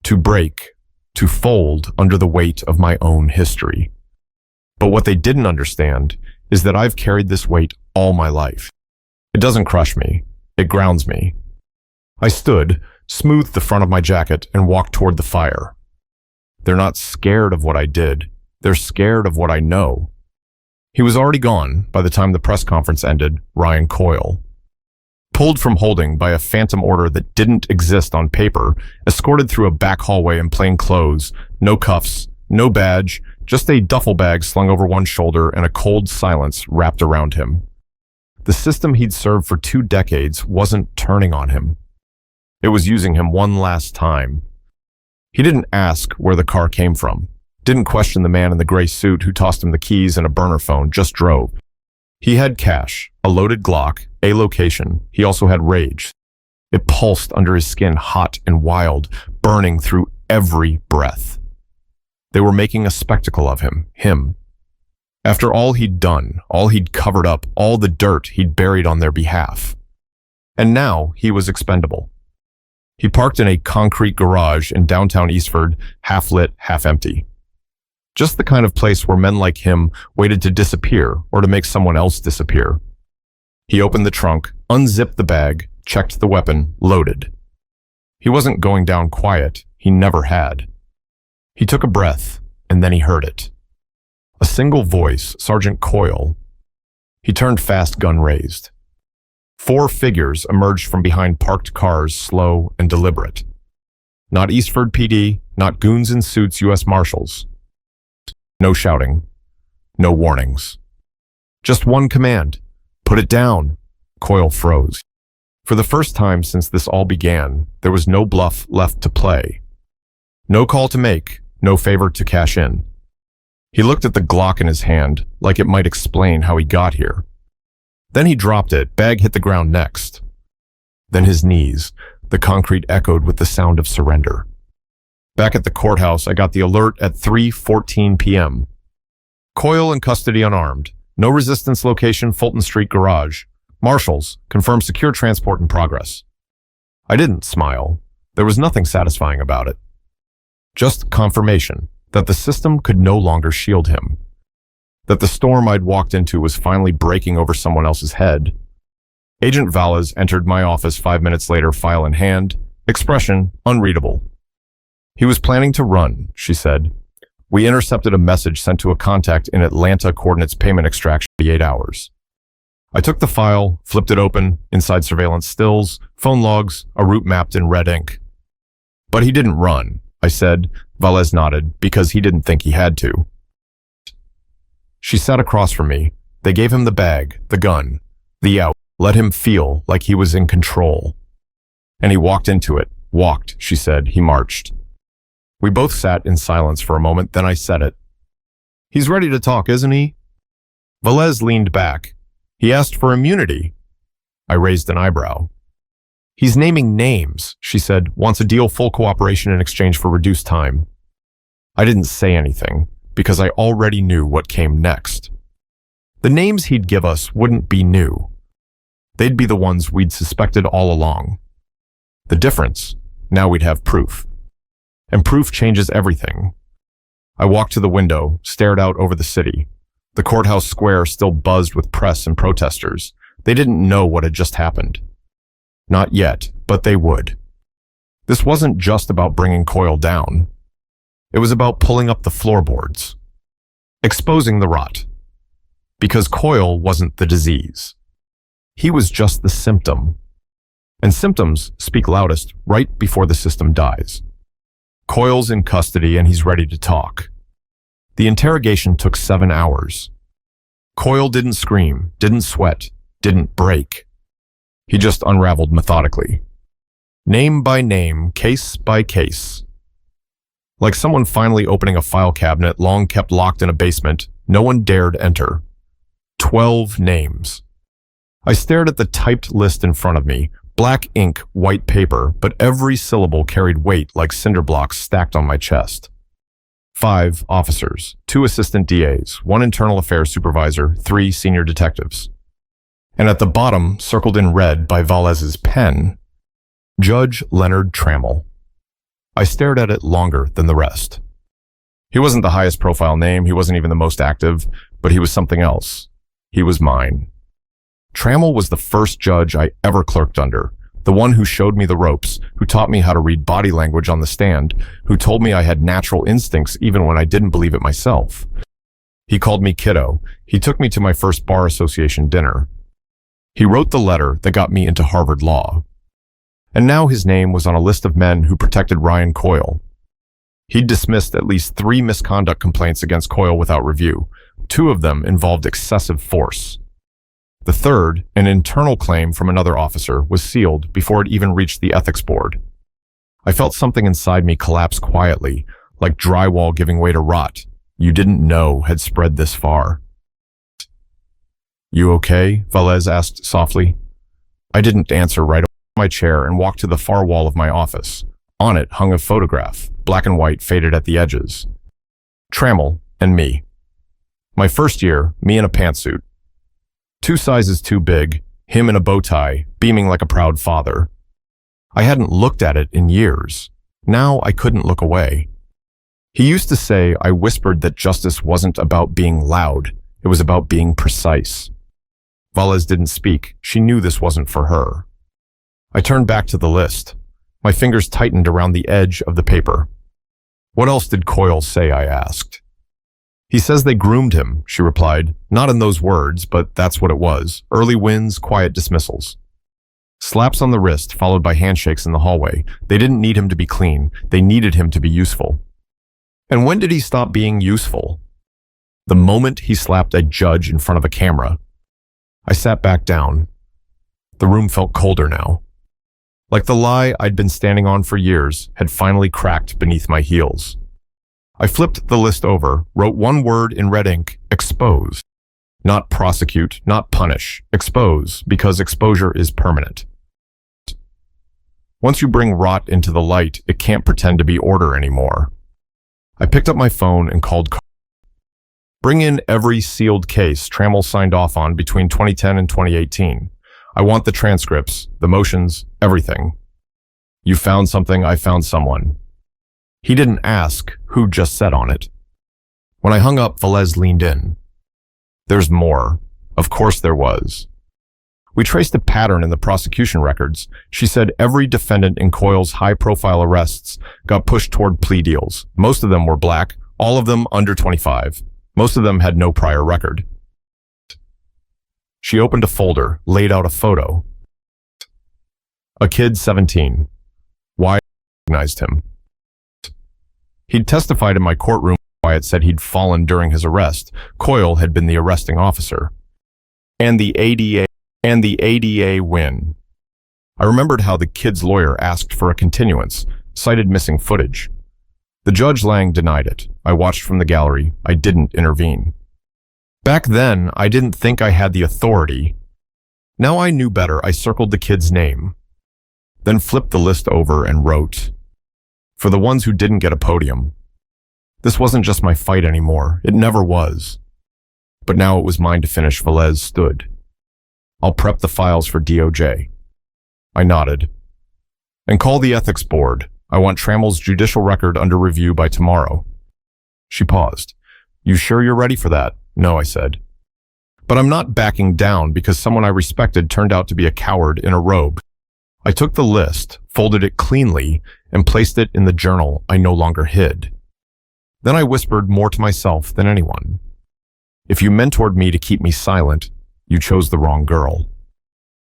A: to break, to fold under the weight of my own history. But what they didn't understand is that I've carried this weight all my life. It doesn't crush me, it grounds me. I stood, smoothed the front of my jacket, and walked toward the fire. They're not scared of what I did. They're scared of what I know. He was already gone by the time the press conference ended, Ryan Coyle. Pulled from holding by a phantom order that didn't exist on paper, escorted through a back hallway in plain clothes, no cuffs, no badge, just a duffel bag slung over one shoulder and a cold silence wrapped around him. The system he'd served for 2 decades wasn't turning on him. It was using him one last time. He didn't ask where the car came from, didn't question the man in the gray suit who tossed him the keys and a burner phone, just drove. He had cash, a loaded Glock, a location. He also had rage. It pulsed under his skin, hot and wild, burning through every breath. They were making a spectacle of him. After all he'd done, all he'd covered up, all the dirt he'd buried on their behalf. And now he was expendable. He parked in a concrete garage in downtown Eastford, half lit, half empty. Just the kind of place where men like him waited to disappear or to make someone else disappear. He opened the trunk, unzipped the bag, checked the weapon, loaded. He wasn't going down quiet. He never had. He took a breath, and then he heard it. A single voice, Sergeant Coyle. He turned fast, gun raised. 4 figures emerged from behind parked cars, slow and deliberate. Not Eastford PD, not goons in suits, U.S. Marshals. No shouting, no warnings. Just one command. Put it down. Coyle froze. For the first time since this all began, there was no bluff left to play. No call to make, no favor to cash in. He looked at the Glock in his hand, like it might explain how he got here. Then he dropped it, bag hit the ground next. Then his knees, the concrete echoed with the sound of surrender. Back at the courthouse, I got the alert at 3:14 p.m. Coyle in custody unarmed. No resistance location, Fulton Street garage. Marshals, confirm secure transport in progress. I didn't smile. There was nothing satisfying about it. Just confirmation that the system could no longer shield him. That the storm I'd walked into was finally breaking over someone else's head. Agent Valles entered my office 5 minutes later, file in hand, expression unreadable. He was planning to run, she said. We intercepted a message sent to a contact in Atlanta, coordinates payment extraction 8 hours. I took the file, flipped it open, inside surveillance stills, phone logs, a route mapped in red ink. But he didn't run, I said. Valles nodded, because he didn't think he had to. She sat across from me. They gave him the bag, the gun, the out, let him feel like he was in control. And he walked into it. Walked, she said. He marched. We both sat in silence for a moment, then I said it. He's ready to talk, isn't he? Velez leaned back. He asked for immunity. I raised an eyebrow. He's naming names, she said, wants a deal, full cooperation in exchange for reduced time. I didn't say anything, because I already knew what came next. The names he'd give us wouldn't be new. They'd be the ones we'd suspected all along. The difference, now we'd have proof. And proof changes everything. I walked to the window, stared out over the city. The courthouse square still buzzed with press and protesters. They didn't know what had just happened. Not yet, but they would. This wasn't just about bringing Coyle down. It was about pulling up the floorboards. Exposing the rot. Because Coyle wasn't the disease. He was just the symptom. And symptoms speak loudest right before the system dies. Coyle's in custody and he's ready to talk. The interrogation took 7 hours. Coyle didn't scream, didn't sweat, didn't break. He just unraveled methodically. Name by name, case by case. Like someone finally opening a file cabinet long kept locked in a basement, no one dared enter. 12 names. I stared at the typed list in front of me, black ink, white paper, but every syllable carried weight like cinder blocks stacked on my chest. 5 officers, 2 assistant DAs, 1 internal affairs supervisor, 3 senior detectives. And at the bottom, circled in red by Vales's pen, Judge Leonard Trammell. I stared at it longer than the rest. He wasn't the highest profile name, he wasn't even the most active, but he was something else. He was mine. Trammell was the first judge I ever clerked under, the one who showed me the ropes, who taught me how to read body language on the stand, who told me I had natural instincts even when I didn't believe it myself. He called me kiddo. He took me to my first bar association dinner. He wrote the letter that got me into Harvard Law. And now his name was on a list of men who protected Ryan Coyle. He'd dismissed at least 3 misconduct complaints against Coyle without review. 2 of them involved excessive force. The third, an internal claim from another officer, was sealed before it even reached the ethics board. I felt something inside me collapse quietly, like drywall giving way to rot. You didn't know had spread this far. "You okay?" Valez asked softly. I didn't answer right away. My chair and walked to the far wall of my office. On it hung a photograph, black and white, faded at the edges. Trammell and me. My first year, me in a pantsuit. 2 sizes too big, him in a bow tie, beaming like a proud father. I hadn't looked at it in years. Now I couldn't look away. He used to say I whispered that justice wasn't about being loud, it was about being precise. Valez didn't speak. She knew this wasn't for her. I turned back to the list. My fingers tightened around the edge of the paper. What else did Coyle say, I asked. He says they groomed him, she replied. Not in those words, but that's what it was. Early wins, quiet dismissals. Slaps on the wrist, followed by handshakes in the hallway. They didn't need him to be clean. They needed him to be useful. And when did he stop being useful? The moment he slapped a judge in front of a camera. I sat back down. The room felt colder now. Like the lie I'd been standing on for years had finally cracked beneath my heels. I flipped the list over, wrote one word in red ink, expose. Not prosecute, not punish, expose, because exposure is permanent. Once you bring rot into the light, it can't pretend to be order anymore. I picked up my phone and called Carl. Bring in every sealed case Trammell signed off on between 2010 and 2018. I want the transcripts, the motions, everything. You found something, I found someone. He didn't ask who just sat on it. When I hung up, Valez leaned in. There's more. Of course there was. We traced a pattern in the prosecution records. She said every defendant in Coyle's high-profile arrests got pushed toward plea deals. Most of them were black, all of them under 25. Most of them had no prior record. She opened a folder, laid out a photo. A kid 17. Wyatt recognized him. He'd testified in my courtroom. Wyatt said he'd fallen during his arrest. Coyle had been the arresting officer. And the ADA win. I remembered how the kid's lawyer asked for a continuance, cited missing footage. The Judge Lang denied it. I watched from the gallery. I didn't intervene. Back then, I didn't think I had the authority. Now I knew better. I circled the kid's name. then flipped the list over and wrote, "For the ones who didn't get a podium." This wasn't just my fight anymore. It never was. But now it was mine to finish. Velez stood. "I'll prep the files for DOJ." I nodded. "And call the ethics board. I want Trammell's judicial record under review by tomorrow." She paused. "You sure you're ready for that?" "No," I said. "But I'm not backing down because someone I respected turned out to be a coward in a robe." I took the list, folded it cleanly, and placed it in the journal I no longer hid. Then I whispered more to myself than anyone. If you mentored me to keep me silent, you chose the wrong girl.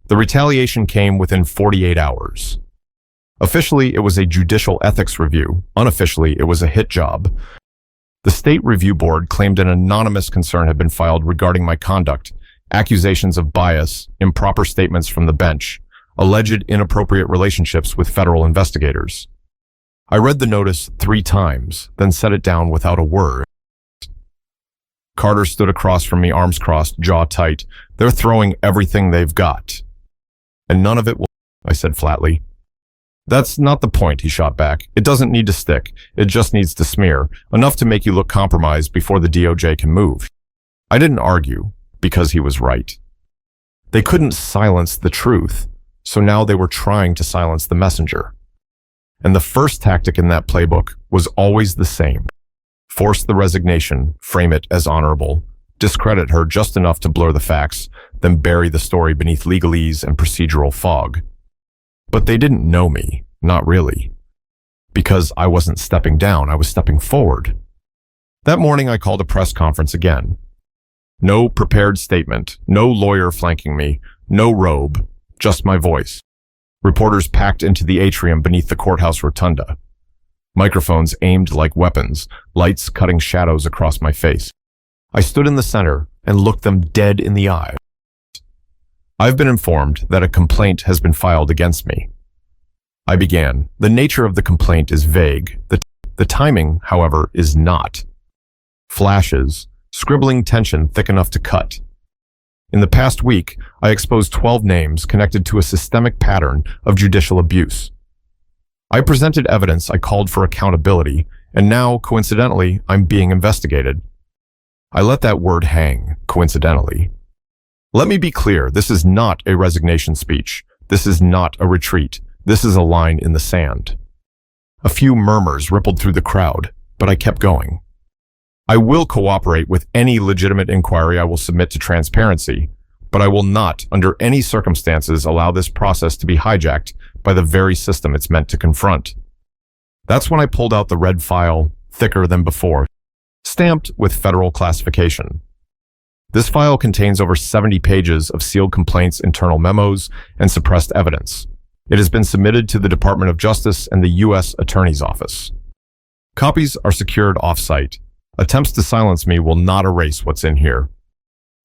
A: The retaliation came within 48 hours. Officially, it was a judicial ethics review. Unofficially, it was a hit job. The State Review Board claimed an anonymous concern had been filed regarding my conduct, accusations of bias, improper statements from the bench, alleged inappropriate relationships with federal investigators. I read the notice 3 times, then set it down without a word. Carter stood across from me, arms crossed, jaw tight. "They're throwing everything they've got. And none of it will," I said flatly. "That's not the point," he shot back. "It doesn't need to stick. It just needs to smear, enough to make you look compromised before the DOJ can move." I didn't argue, because he was right. They couldn't silence the truth, so now they were trying to silence the messenger. And the first tactic in that playbook was always the same. Force the resignation, frame it as honorable, discredit her just enough to blur the facts, then bury the story beneath legalese and procedural fog. But they didn't know me, not really. Because I wasn't stepping down, I was stepping forward. That morning I called a press conference again. No prepared statement, no lawyer flanking me, no robe, just my voice. Reporters packed into the atrium beneath the courthouse rotunda. Microphones aimed like weapons, lights cutting shadows across my face. I stood in the center and looked them dead in the eye. "I've been informed that a complaint has been filed against me." I began. The nature of the complaint is vague. The timing, however, is not. Flashes, scribbling tension thick enough to cut. In the past week, I exposed 12 names connected to a systemic pattern of judicial abuse. I presented evidence, I called for accountability, and now, coincidentally, I'm being investigated. I let that word hang, coincidentally. Let me be clear, this is not a resignation speech. This is not a retreat. This is a line in the sand. A few murmurs rippled through the crowd, but I kept going. I will cooperate with any legitimate inquiry. I will submit to transparency, but I will not, under any circumstances, allow this process to be hijacked by the very system it's meant to confront. That's when I pulled out the red file, thicker than before, stamped with federal classification. This file contains over 70 pages of sealed complaints, internal memos, and suppressed evidence. It has been submitted to the Department of Justice and the U.S. Attorney's Office. Copies are secured off-site. Attempts to silence me will not erase what's in here.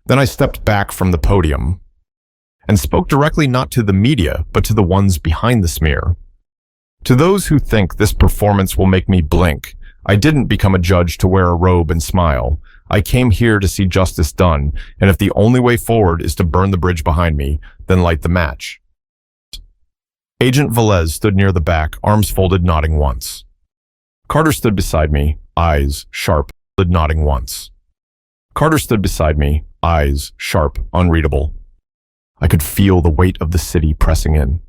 A: Then I stepped back from the podium and spoke directly not to the media, but to the ones behind the smear. To those who think this performance will make me blink, I didn't become a judge to wear a robe and smile. I came here to see justice done, and if the only way forward is to burn the bridge behind me, then light the match. Agent Velez stood near the back, arms folded, nodding once. Carter stood beside me, eyes sharp, nodding once. Carter stood beside me, eyes sharp, unreadable. I could feel the weight of the city pressing in.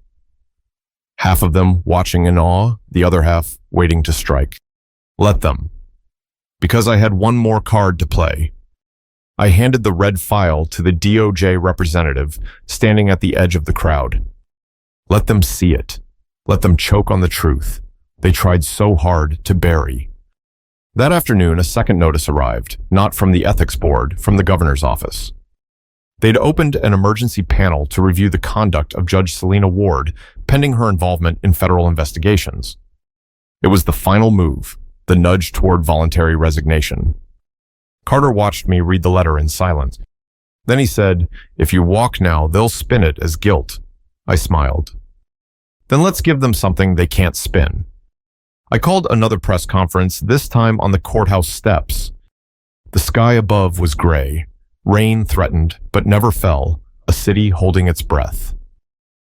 A: Half of them watching in awe, the other half waiting to strike. Let them. Because I had one more card to play. I handed the red file to the DOJ representative standing at the edge of the crowd. Let them see it. Let them choke on the truth they tried so hard to bury. That afternoon, a second notice arrived, not from the ethics board, from the governor's office. They'd opened an emergency panel to review the conduct of Judge Selina Ward, pending her involvement in federal investigations. It was the final move, the nudge toward voluntary resignation. Carter watched me read the letter in silence. Then he said, "If you walk now, they'll spin it as guilt." I smiled. "Then let's give them something they can't spin." I called another press conference, this time on the courthouse steps. The sky above was gray. Rain threatened, but never fell, a city holding its breath.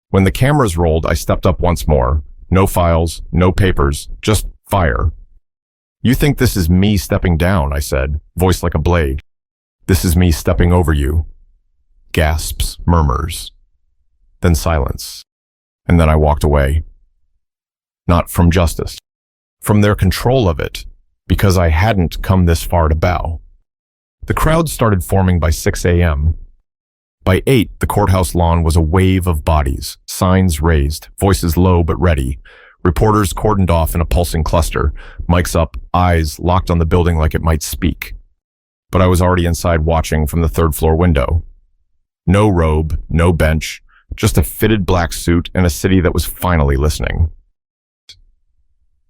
A: When the cameras rolled, I stepped up once more. No files, no papers, just fire. You think this is me stepping down, I said, voice like a blade. This is me stepping over you. Gasps, murmurs. Then silence. And then I walked away. Not from justice. From their control of it, because I hadn't come this far to bow. The crowd started forming by 6 a.m. By 8, the courthouse lawn was a wave of bodies, signs raised, voices low but ready, reporters cordoned off in a pulsing cluster, mics up, eyes locked on the building like it might speak. But I was already inside watching from the third-floor window. No robe, no bench, just a fitted black suit and a city that was finally listening.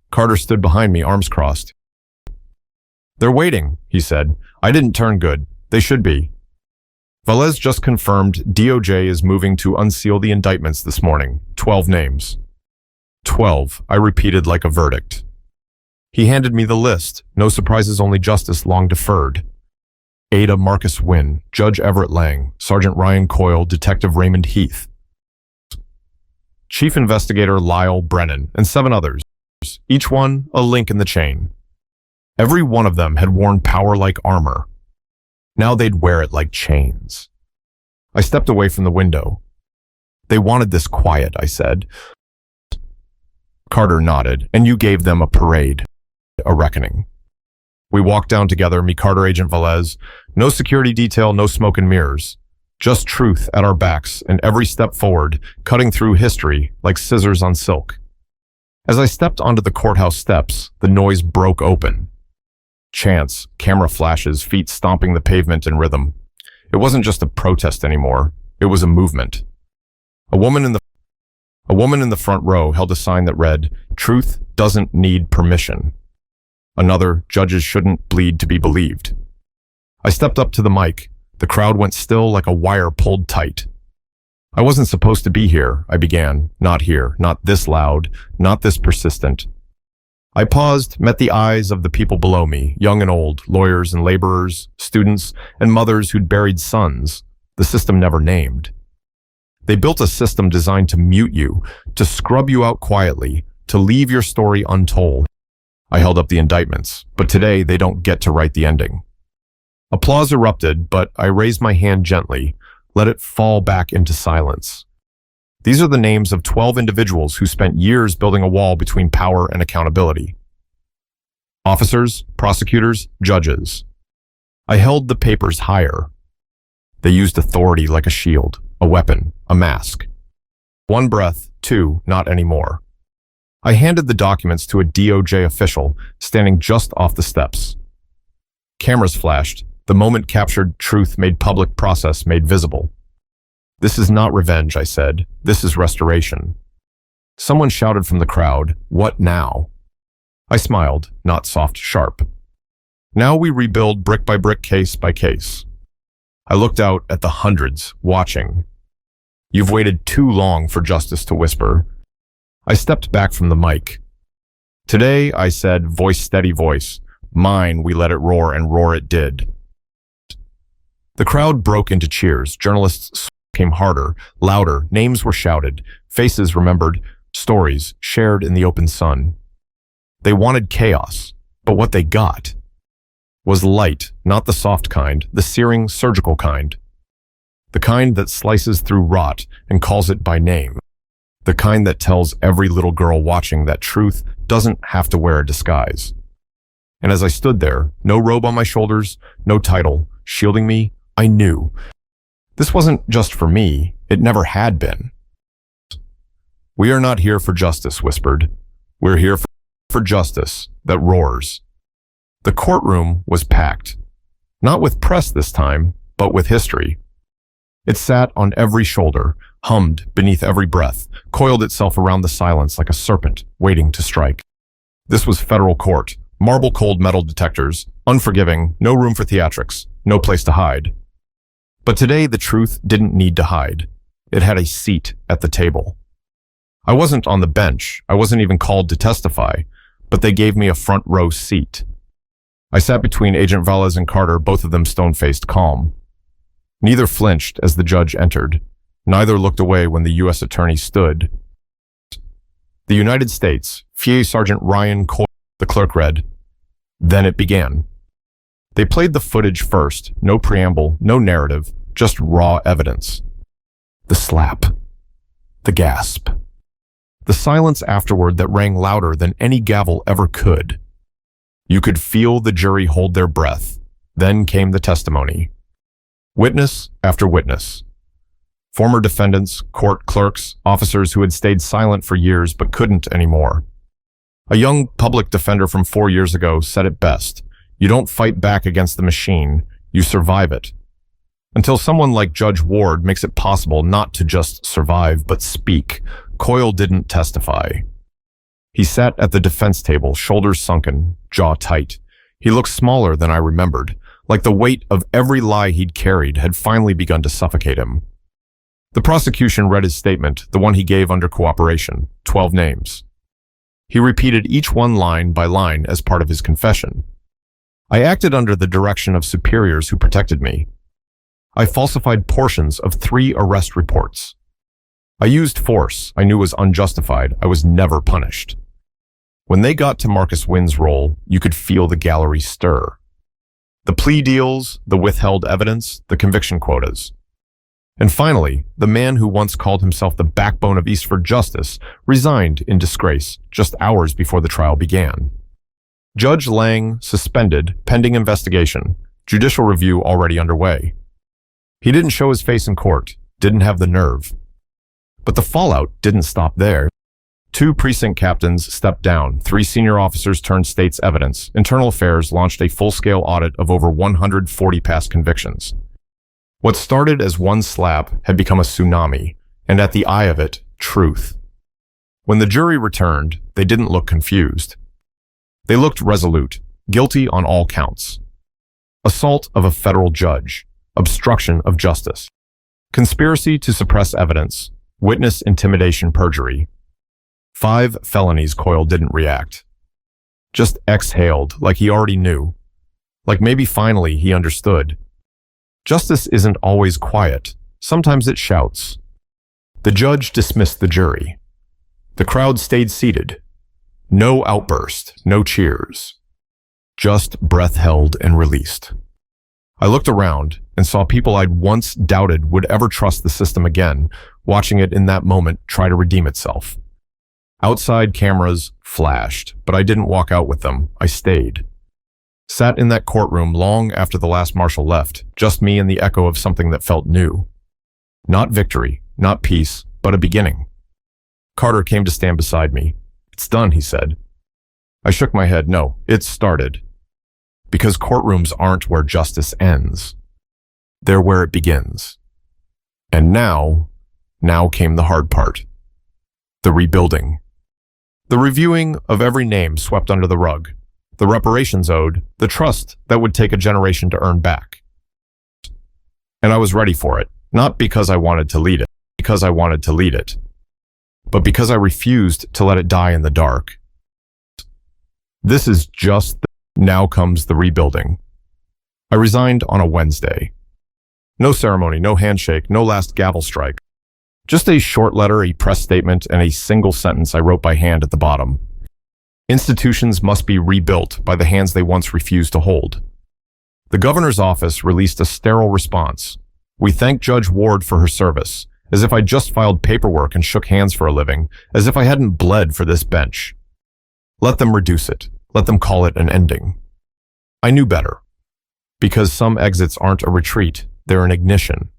A: Carter stood behind me, arms crossed. They're waiting, he said. I didn't turn good. They should be. Velez just confirmed DOJ is moving to unseal the indictments this morning. 12 names. 12, I repeated like a verdict. He handed me the list. No surprises, only justice long deferred. Ada Marcus Wynn, Judge Everett Lang, Sergeant Ryan Coyle, Detective Raymond Heath, Chief Investigator Lyle Brennan, and 7 others, each one a link in the chain. Every one of them had worn power like armor. Now they'd wear it like chains. I stepped away from the window. They wanted this quiet, I said. Carter nodded, and you gave them a parade, a reckoning. We walked down together, me, Carter, Agent Velez. No security detail, no smoke and mirrors. Just truth at our backs, and every step forward, cutting through history like scissors on silk. As I stepped onto the courthouse steps, the noise broke open. Chants, camera flashes, feet stomping the pavement in rhythm. It wasn't just a protest anymore. It was a movement. A woman in the front row held a sign that read, "Truth doesn't need permission." Another, "Judges shouldn't bleed to be believed." I stepped up to the mic. The crowd went still like a wire pulled tight. I wasn't supposed to be here, I began. Not here, not this loud, not this persistent. I paused, met the eyes of the people below me, young and old, lawyers and laborers, students, and mothers who'd buried sons, the system never named. They built a system designed to mute you, to scrub you out quietly, to leave your story untold. I held up the indictments, but today they don't get to write the ending. Applause erupted, but I raised my hand gently, let it fall back into silence. These are the names of 12 individuals who spent years building a wall between power and accountability. Officers, prosecutors, judges. I held the papers higher. They used authority like a shield, a weapon, a mask. One breath, 2, not anymore. I handed the documents to a DOJ official standing just off the steps. Cameras flashed. The moment captured, truth made public, process made visible. This is not revenge, I said. This is restoration. Someone shouted from the crowd, "What now?" I smiled, not soft, sharp. Now we rebuild brick by brick, case by case. I looked out at the hundreds, watching. You've waited too long for justice to whisper. I stepped back from the mic. Today, I said, voice steady voice, mine we let it roar, and roar it did. The crowd broke into cheers. Journalists came harder, louder. Names were shouted. Faces remembered. Stories shared in the open sun. They wanted chaos, but what they got was light, not the soft kind, the searing, surgical kind. The kind that slices through rot and calls it by name. The kind that tells every little girl watching that truth doesn't have to wear a disguise. And as I stood there, no robe on my shoulders, no title, shielding me, I knew. This wasn't just for me. It never had been. We are not here for justice, whispered. We're here for justice that roars. The courtroom was packed. Not with press this time, but with history. It sat on every shoulder, hummed beneath every breath, coiled itself around the silence like a serpent waiting to strike. This was federal court, marble cold metal detectors, unforgiving, no room for theatrics, no place to hide. But today the truth didn't need to hide. It had a seat at the table. I wasn't on the bench. I wasn't even called to testify, but they gave me a front row seat. I sat between Agent Velez and Carter, both of them stone-faced calm. Neither flinched as the judge entered. Neither looked away when the U.S. attorney stood. The United States, FIA Sergeant Ryan Coyle, the clerk read. Then it began. They played the footage first, no preamble, no narrative, just raw evidence. The slap. The gasp. The silence afterward that rang louder than any gavel ever could. You could feel the jury hold their breath. Then came the testimony. Witness after witness. Former defendants, court clerks, officers who had stayed silent for years but couldn't anymore. A young public defender from 4 years ago said it best. You don't fight back against the machine, you survive it. Until someone like Judge Ward makes it possible not to just survive but speak, Coyle didn't testify. He sat at the defense table, shoulders sunken, jaw tight. He looked smaller than I remembered, like the weight of every lie he'd carried had finally begun to suffocate him. The prosecution read his statement, the one he gave under cooperation, 12 names. He repeated each one line by line as part of his confession. I acted under the direction of superiors who protected me. I falsified portions of 3 arrest reports. I used force I knew was unjustified. I was never punished. When they got to Marcus Wynn's role, you could feel the gallery stir. The plea deals, the withheld evidence, the conviction quotas. And finally, the man who once called himself the backbone of Eastford justice resigned in disgrace just hours before the trial began. Judge Lang suspended pending investigation, judicial review already underway. He didn't show his face in court, didn't have the nerve. But the fallout didn't stop there. 2 precinct captains stepped down, 3 senior officers turned state's evidence. Internal Affairs launched a full-scale audit of over 140 past convictions. What started as one slap had become a tsunami, and at the eye of it, truth. When the jury returned, they didn't look confused. They looked resolute, guilty on all counts. Assault of a federal judge, obstruction of justice, conspiracy to suppress evidence, witness intimidation, perjury. 5 felonies. Coyle didn't react. Just exhaled like he already knew. Like maybe finally he understood. Justice isn't always quiet. Sometimes it shouts. The judge dismissed the jury. The crowd stayed seated. No outburst, no cheers. Just breath held and released. I looked around and saw people I'd once doubted would ever trust the system again, watching it in that moment try to redeem itself. Outside cameras flashed, but I didn't walk out with them. I stayed. Sat in that courtroom long after the last marshal left, just me and the echo of something that felt new. Not victory, not peace, but a beginning. Carter came to stand beside me. It's done, he said. I shook my head. No, it's started. Because courtrooms aren't where justice ends. They're where it begins. And now came the hard part. The rebuilding. The reviewing of every name swept under the rug. The reparations owed, the trust that would take a generation to earn back. And I was ready for it, not because I wanted to lead it, but because I refused to let it die in the dark. This is just now comes the rebuilding. I resigned on a Wednesday. No ceremony, no handshake, no last gavel strike. Just a short letter, a press statement, and a single sentence I wrote by hand at the bottom. Institutions must be rebuilt by the hands they once refused to hold. The governor's office released a sterile response. We thank Judge Ward for her service, as if I just filed paperwork and shook hands for a living, as if I hadn't bled for this bench. Let them reduce it. Let them call it an ending. I knew better. Because some exits aren't a retreat, they're an ignition.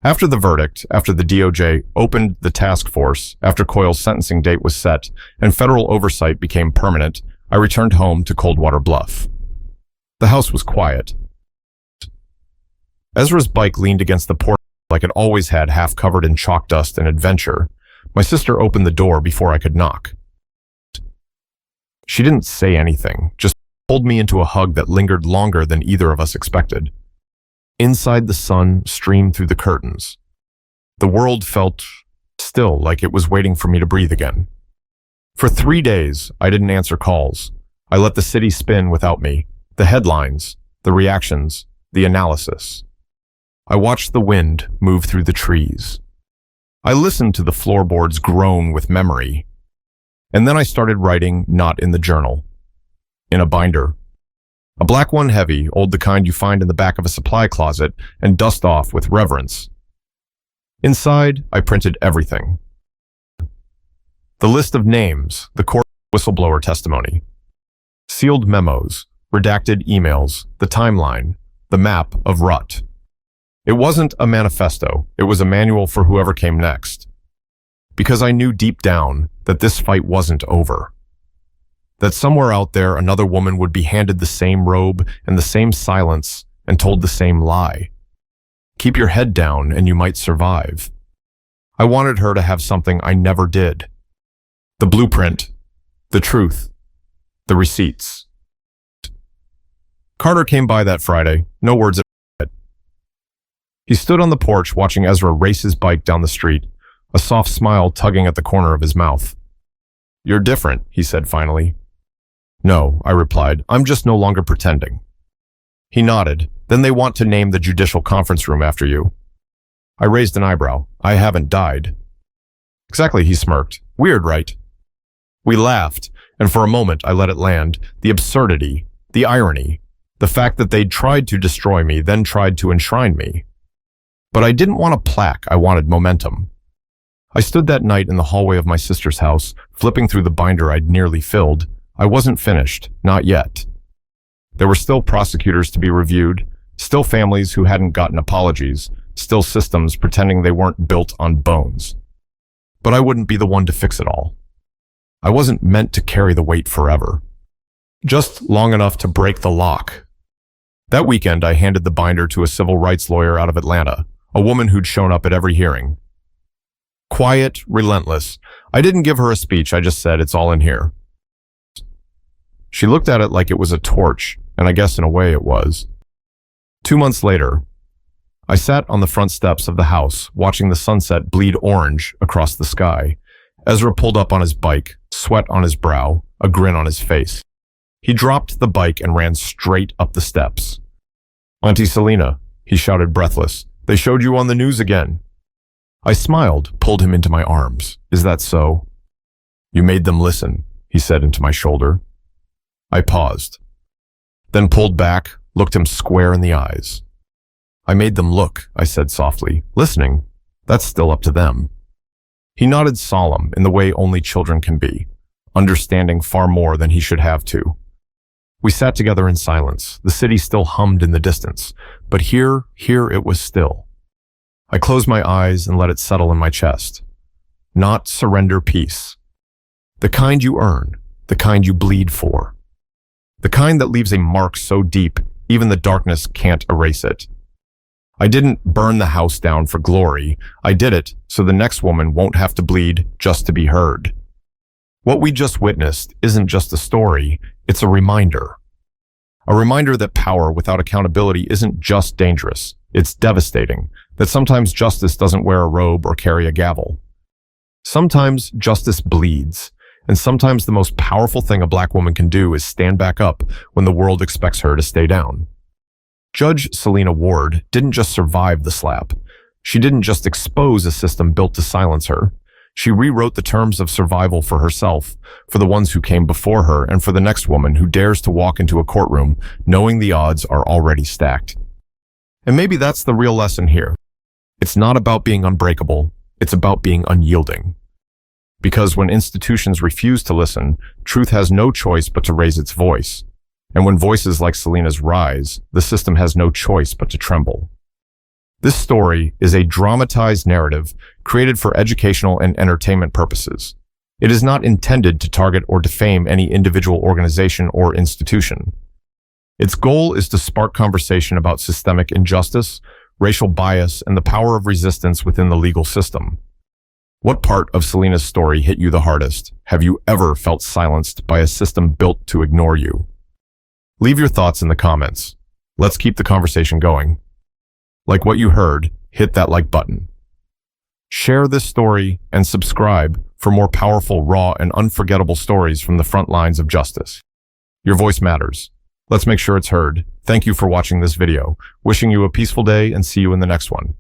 A: After the verdict, after the DOJ opened the task force, after Coyle's sentencing date was set, and federal oversight became permanent, I returned home to Coldwater Bluff. The house was quiet. Ezra's bike leaned against the porch like it always had, half covered in chalk dust and adventure. My sister opened the door before I could knock. She didn't say anything, just pulled me into a hug that lingered longer than either of us expected. Inside, the sun streamed through the curtains. The world felt still, like it was waiting for me to breathe again. For 3 days, I didn't answer calls. I let the city spin without me. The headlines, the reactions, the analysis. I watched the wind move through the trees. I listened to the floorboards groan with memory. And then I started writing, not in the journal. In a binder. A black one, heavy, old, the kind you find in the back of a supply closet and dust off with reverence. Inside, I printed everything. The list of names, the court whistleblower testimony, sealed memos, redacted emails, the timeline, the map of Rut. It wasn't a manifesto, it was a manual for whoever came next. Because I knew deep down that this fight wasn't over. That somewhere out there another woman would be handed the same robe and the same silence and told the same lie. Keep your head down and you might survive. I wanted her to have something I never did. The blueprint, the truth, the receipts. Carter came by that Friday, no words at all. He stood on the porch watching Ezra race his bike down the street, a soft smile tugging at the corner of his mouth. "You're different," he said finally. "No," I replied, "I'm just no longer pretending." He nodded. "Then they want to name the judicial conference room after you." I raised an eyebrow. "I haven't died." "Exactly," he smirked. "Weird, right?" We laughed, and for a moment I let it land. The absurdity, the irony, the fact that they'd tried to destroy me, then tried to enshrine me. But I didn't want a plaque, I wanted momentum. I stood that night in the hallway of my sister's house, flipping through the binder I'd nearly filled. I wasn't finished, not yet. There were still prosecutors to be reviewed, still families who hadn't gotten apologies, still systems pretending they weren't built on bones. But I wouldn't be the one to fix it all. I wasn't meant to carry the weight forever. Just long enough to break the lock. That weekend, I handed the binder to a civil rights lawyer out of Atlanta, a woman who'd shown up at every hearing. Quiet, relentless. I didn't give her a speech, I just said, "It's all in here." She looked at it like it was a torch, and I guess in a way it was. 2 months later, I sat on the front steps of the house, watching the sunset bleed orange across the sky. Ezra pulled up on his bike, sweat on his brow, a grin on his face. He dropped the bike and ran straight up the steps. "Auntie Selina," he shouted breathless, "they showed you on the news again." I smiled, pulled him into my arms. "Is that so?" "You made them listen," he said into my shoulder. I paused, then pulled back, looked him square in the eyes. "I made them look," I said softly. "Listening, that's still up to them." He nodded solemn in the way only children can be, understanding far more than he should have to. We sat together in silence. The city still hummed in the distance, but here it was still. I closed my eyes and let it settle in my chest. Not surrender peace. The kind you earn, the kind you bleed for. The kind that leaves a mark so deep, even the darkness can't erase it. I didn't burn the house down for glory. I did it so the next woman won't have to bleed just to be heard. What we just witnessed isn't just a story, it's a reminder. A reminder that power without accountability isn't just dangerous, it's devastating, that sometimes justice doesn't wear a robe or carry a gavel. Sometimes justice bleeds, and sometimes the most powerful thing a black woman can do is stand back up when the world expects her to stay down. Judge Selina Ward didn't just survive the slap. She didn't just expose a system built to silence her. She rewrote the terms of survival for herself, for the ones who came before her, and for the next woman who dares to walk into a courtroom knowing the odds are already stacked. And maybe that's the real lesson here. It's not about being unbreakable, it's about being unyielding. Because when institutions refuse to listen, truth has no choice but to raise its voice. And when voices like Selina's rise, the system has no choice but to tremble. This story is a dramatized narrative created for educational and entertainment purposes. It is not intended to target or defame any individual organization or institution. Its goal is to spark conversation about systemic injustice, racial bias, and the power of resistance within the legal system. What part of Selina's story hit you the hardest? Have you ever felt silenced by a system built to ignore you? Leave your thoughts in the comments. Let's keep the conversation going. Like what you heard, hit that like button. Share this story and subscribe for more powerful, raw, and unforgettable stories from the front lines of justice. Your voice matters. Let's make sure it's heard. Thank you for watching this video. Wishing you a peaceful day and see you in the next one.